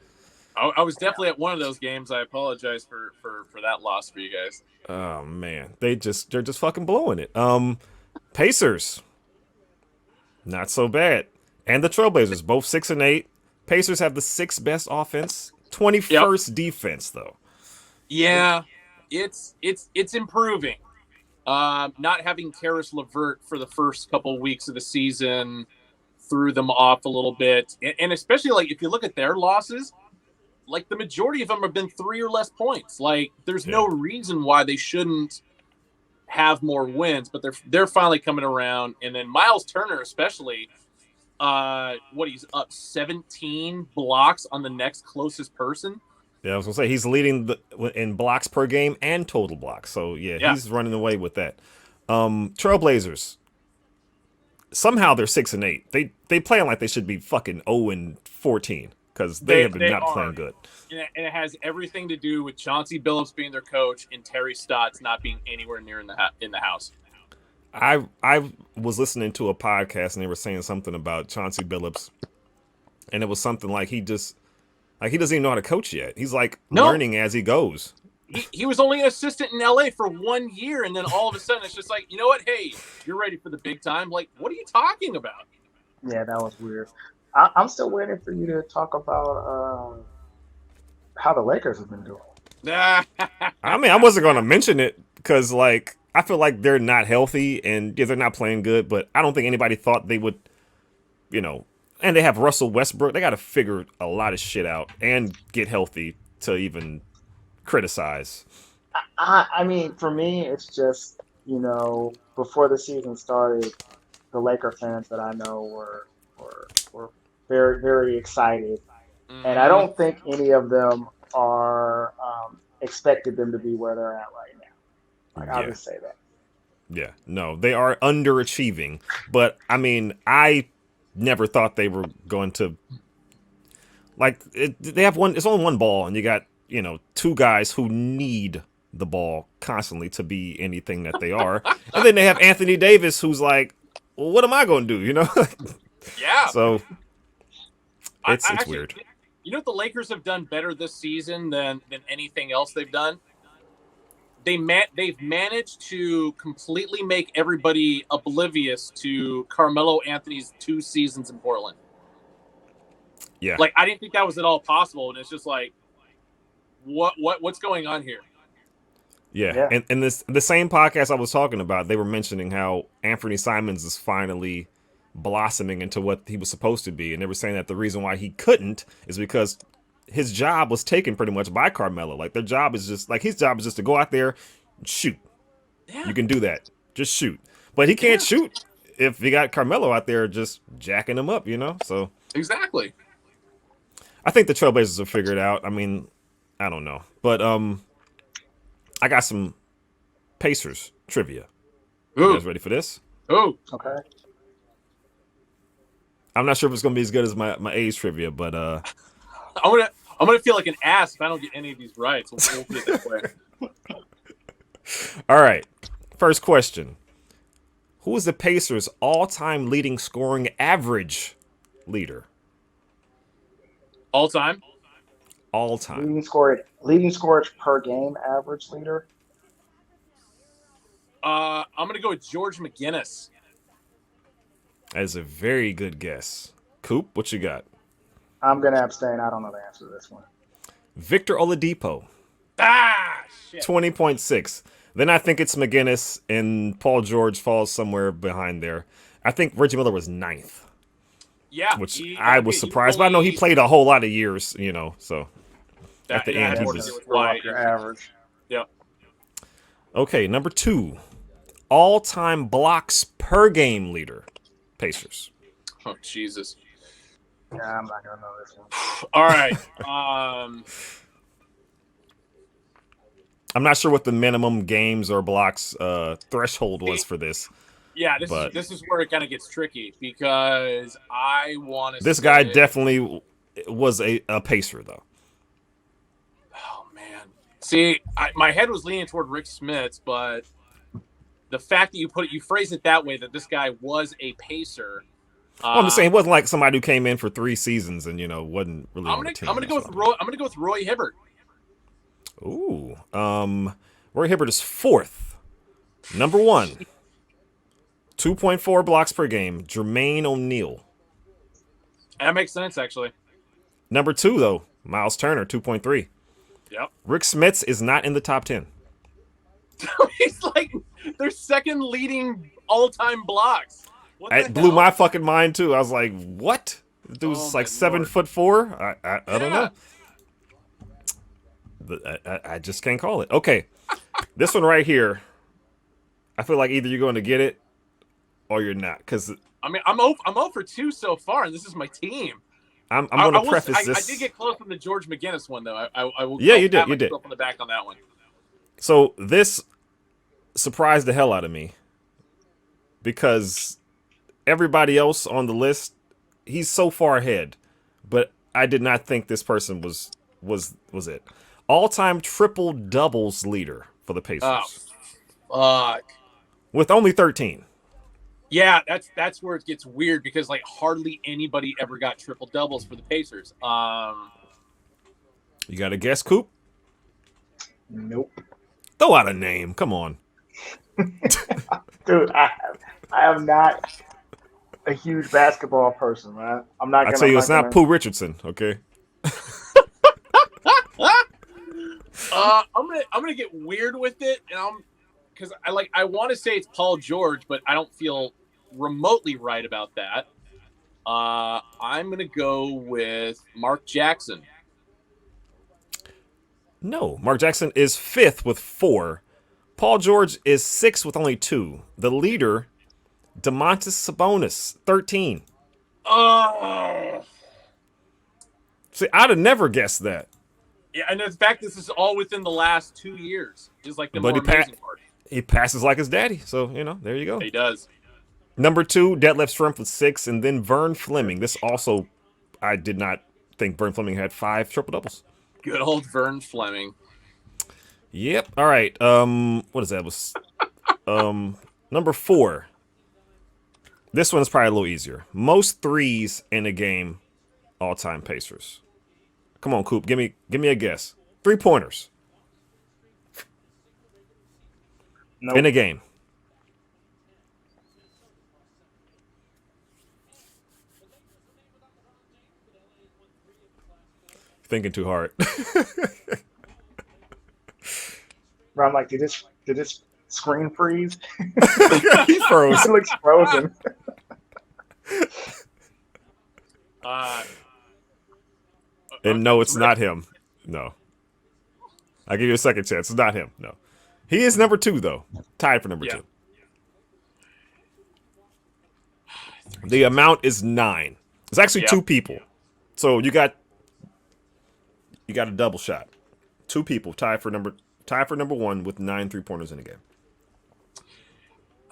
I was definitely at one of those games. I apologize for that loss for you guys. Oh man, they're just fucking blowing it. Pacers, not so bad, and the Trailblazers both 6-8. Pacers have the 6th best offense, 21st defense though. Yeah, it's improving. Not having Karis LeVert for the first couple weeks of the season threw them off a little bit, and especially like if you look at their losses, like the majority of them have been 3 or less points. Like there's no reason why they shouldn't have more wins, but they're finally coming around. And then Miles Turner, especially, he's up 17 blocks on the next closest person. Yeah, I was gonna say he's leading in blocks per game and total blocks. So yeah, he's running away with that. Trailblazers. Somehow they're 6-8. They playing like they should be fucking 0-14 because they have been not playing good. And it has everything to do with Chauncey Billups being their coach and Terry Stotts not being anywhere near in the house. I was listening to a podcast and they were saying something about Chauncey Billups, and it was something like he doesn't even know how to coach yet. He's like learning as he goes. He was only an assistant in LA for 1 year, and then all of a sudden it's just like, you know what? Hey, you're ready for the big time. Like, what are you talking about? Yeah, that was weird. I'm still waiting for you to talk about how the Lakers have been doing. I mean, I wasn't going to mention it because, like, I feel like they're not healthy and they're not playing good, but I don't think anybody thought they would, and they have Russell Westbrook. They got to figure a lot of shit out and get healthy to even criticize. I mean, for me, it's just, before the season started, the Laker fans that I know were very, very excited. Mm-hmm. And I don't think any of them are expected them to be where they're at right now. Like, I'll just say that. Yeah, no, they are underachieving. But, I mean, I never thought they were going to, they have it's only one ball, and you got, 2 guys who need the ball constantly to be anything that they are. And then they have Anthony Davis, who's like, well, what am I going to do, Yeah. So, it's weird. You know what the Lakers have done better this season than anything else they've done? They've managed to completely make everybody oblivious to Carmelo Anthony's 2 seasons in Portland. Yeah. Like, I didn't think that was at all possible, and it's just like, what's going on here? Yeah. And the same podcast I was talking about, they were mentioning how Anthony Simons is finally blossoming into what he was supposed to be, and they were saying that the reason why he couldn't is because his job was taken pretty much by Carmelo. Like, his job is just to go out there and shoot. Yeah. You can do that. Just shoot. But he can't shoot if you got Carmelo out there just jacking him up, So exactly. I think the Trailblazers will figure it out. I mean, I don't know. But I got some Pacers trivia. Ooh. You guys ready for this? Oh, okay. I'm not sure if it's gonna be as good as my A's trivia, but I'm gonna feel like an ass if I don't get any of these right. So we'll put it that way. All right. First question: who is the Pacers' all-time leading scoring average leader? All time. Leading scorers per game average leader. I'm gonna go with George McGinnis. That is a very good guess. Coop, what you got? I'm gonna abstain. I don't know the answer to this one. Victor Oladipo. Shit. 20.6. Then I think it's McGinnis, and Paul George falls somewhere behind there. I think Reggie Miller was 9th. Yeah, which I was surprised, but I know he played a whole lot of years, so at the end he was your average. Yep. Okay, number 2, all-time blocks per game leader, Pacers. Oh Jesus! Yeah, I'm not gonna know this one. All right. I'm not sure what the minimum games or blocks threshold was for this. Yeah, But this is where it kind of gets tricky because I want to. this guy definitely was a pacer, though. Oh man, see, my head was leaning toward Rick Smits, but the fact that you phrase it that way, that this guy was a pacer. Well, I'm just saying, it wasn't like somebody who came in for 3 seasons and wasn't really on the team. I'm gonna go with Roy Hibbert. Ooh, Roy Hibbert is 4th. Number 1, 2.4 blocks per game, Jermaine O'Neal. That makes sense, actually. Number 2, though, Miles Turner, 2.3. Yep. Rick Smits is not in the top 10. He's like their second leading all-time blocks. It blew my fucking mind too. I was like, "What? This dude's like 7'4". I don't know. I just can't call it. Okay, this one right here. I feel like either you're going to get it or you're not. Because I mean, I'm 0 for 2 so far, and this is my team. I'm going to preface this. I did get close on the George McGinnis one though. I will. Yeah, you did. You did. On the back on that one. So this surprised the hell out of me because everybody else on the list, he's so far ahead, but I did not think this person was it. All-time triple doubles leader for the Pacers. Oh, fuck. With only 13. Yeah, that's where it gets weird because like hardly anybody ever got triple doubles for the Pacers. You got a guess, Coop? Nope. Throw out a name. Come on. Dude, I am not a huge basketball person, man. I'm not. I tell you, it's not Pooh Richardson. Okay. I'm gonna get weird with it, and because I want to say it's Paul George, but I don't feel remotely right about that. I'm gonna go with Mark Jackson. No, Mark Jackson is 5th with 4. Paul George is 6th with only 2. The leader, Domantas Sabonis, 13. Oh. See, I'd have never guessed that. Yeah, and in fact, this is all within the last 2 years. Is like the more amazing part. He passes like his daddy, so there you go. He does. Number 2, Detlef Schrempf with 6, and then Vern Fleming. This also, I did not think Vern Fleming had 5 triple doubles. Good old Vern Fleming. Yep. All right. What is that? Was number 4. This one's probably a little easier. Most threes in a game, all-time Pacers. Come on, Coop. Give me a guess. 3-pointers. Nope. In a game. Thinking too hard. I'm like, did this screen freeze? He froze. It looks frozen. And no, it's not him. No. I'll give you a second chance. It's not him. No. He is number 2, though. Tied for number 2. The amount is 9. It's actually 2 people. So you got a double shot. 2 people tied for number 1 with 9 3-pointers in a game.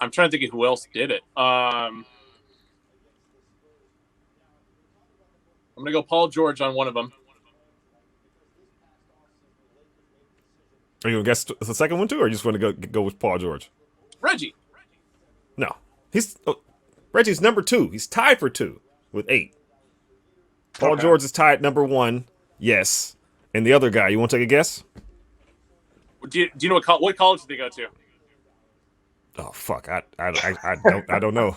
I'm trying to think of who else did it. I'm gonna go Paul George on one of them. Are you gonna guess the second one too, or you just want to go with Paul George? Reggie. No, Reggie's number 2. He's tied for 2 with 8. Paul George is tied number 1. Yes, and the other guy. You want to take a guess? Do you know what college did they go to? Oh fuck! I don't know.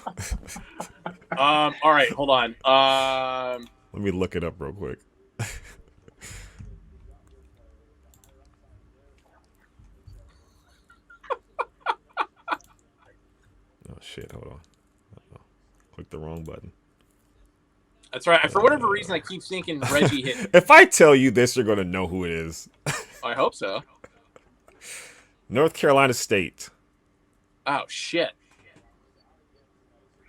All right, hold on. Let me look it up real quick. Oh shit! Hold on. Click the wrong button. That's right. For whatever reason, I keep thinking Reggie hit. If I tell you this, you're gonna know who it is. I hope so. North Carolina State. Oh shit!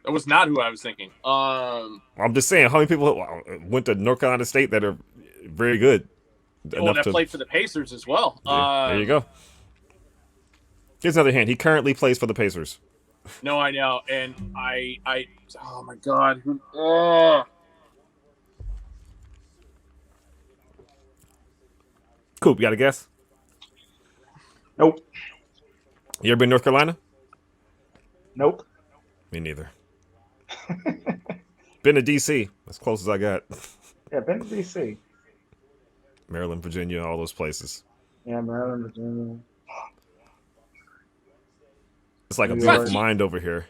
That was not who I was thinking. I'm just saying, how many people went to North Carolina State that are very good? That played for the Pacers as well. There you go. Here's another hint. He currently plays for the Pacers. No, I know, and oh my god, oh. Coop, you got a guess? Nope. You ever been to North Carolina? Nope. Me neither. Been to DC. As close as I got. Yeah, been to DC. Maryland, Virginia, all those places. Yeah, Maryland, Virginia. It's like a New beautiful York. mind over here.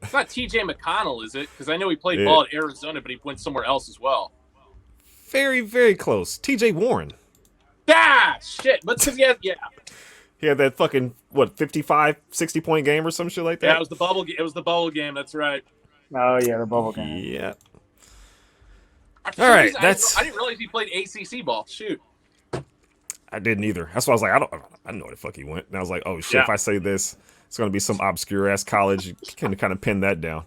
It's not TJ McConnell, is it? Because I know he played Yeah. ball at Arizona, but he went somewhere else as well. Very, very close. TJ Warren. Ah, shit. But yeah. He had that fucking, 55, 60-point game or some shit like that? Yeah, it was the bubble. It was the bubble game. That's right. Oh yeah, the bubble game. Yeah. For some All right, reason, that's... I didn't realize he played ACC ball. Shoot. I didn't either. That's why I was like, I don't know where the fuck he went. And I was like, oh shit, Yeah. if I say this, it's going to be some obscure ass college. You can kind of pin that down.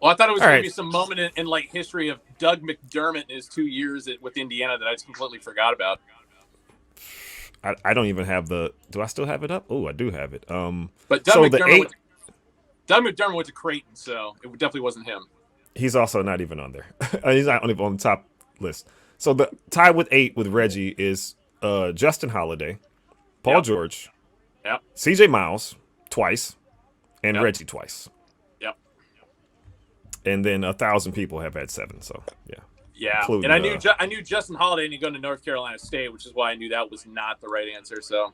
Well, I thought it was All going right. to be some moment in like history of Doug McDermott in his 2 years with Indiana that I just completely forgot about. I don't even have the... Do I still have it up? Oh, I do have it. But Doug so McDermott went to Creighton, so it definitely wasn't him. He's also not even on there. He's not even on the top list. So the tied with 8 with Reggie is Justin Holiday, Paul Yep. George, Yep. CJ Miles twice, and Yep. Reggie twice. Yep. And then 1,000 people have had 7. So yeah. Yeah, Including, and I knew Justin Holiday and he going to North Carolina State, which is why I knew that was not the right answer. So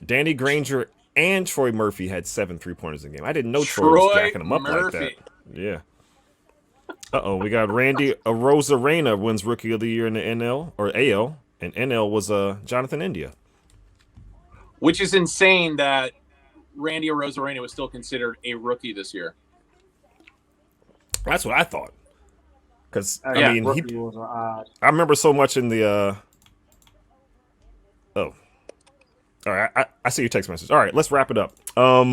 Danny Granger and Troy Murphy had 7 3-pointers in the game. I didn't know Troy was jacking them up like that. Yeah. We got Randy Arozarena wins Rookie of the Year in the NL or AL, and NL was Jonathan India. Which is insane that Randy Arozarena was still considered a rookie this year. That's what I thought. Because Yeah, I mean, Rookie rules are odd. I remember so much in the. Oh, all right. I see your text message. All right, let's wrap it up. So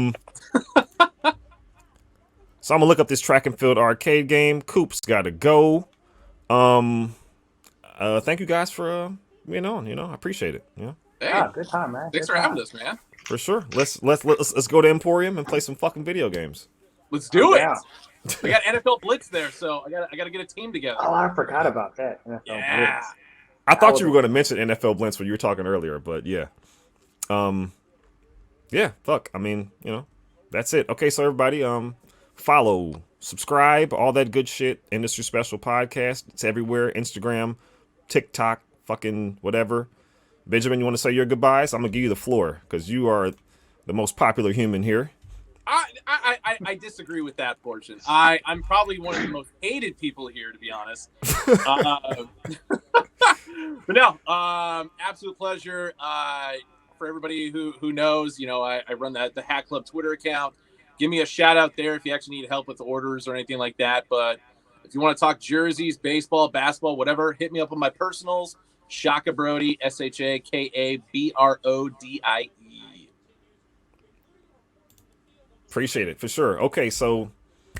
I'm gonna look up this track and field arcade game. Coop's got to go. Thank you guys for being on. I appreciate it. Yeah, Hey, Good time, man. thanks Good for having time. us, man. for sure. Let's go to Emporium and play some fucking video games. Let's do it. Yeah. We got NFL Blitz there, so I got to get a team together. Oh, I forgot about that. NFL Yeah. Blitz. I thought you were going to mention NFL Blitz when you were talking earlier, but yeah. Yeah, fuck. I mean, that's it. Okay, so everybody, follow, subscribe, all that good shit. Industry Special Podcast. It's everywhere. Instagram, TikTok, fucking whatever. Benjamin, you want to say your goodbyes? I'm going to give you the floor because you are the most popular human here. I disagree with that portion. I'm probably one of the most hated people here, to be honest. But no, absolute pleasure. For everybody who knows, I run the Hack Club Twitter account. Give me a shout out there if you actually need help with orders or anything like that. But if you want to talk jerseys, baseball, basketball, whatever, hit me up on my personals. Shaka Brody, SHAKABRODIE. Appreciate it, for sure. Okay, so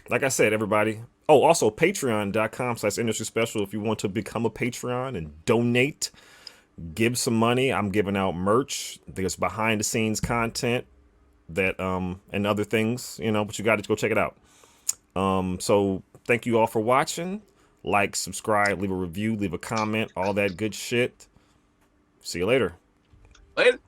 like I said, everybody. Oh, also patreon.com/industry special if you want to become a Patreon and donate. Give some money. I'm giving out merch. There's behind the scenes content that and other things, but you got to go check it out. So thank you all for watching. Like, subscribe, leave a review, leave a comment, all that good shit. See you later. Later.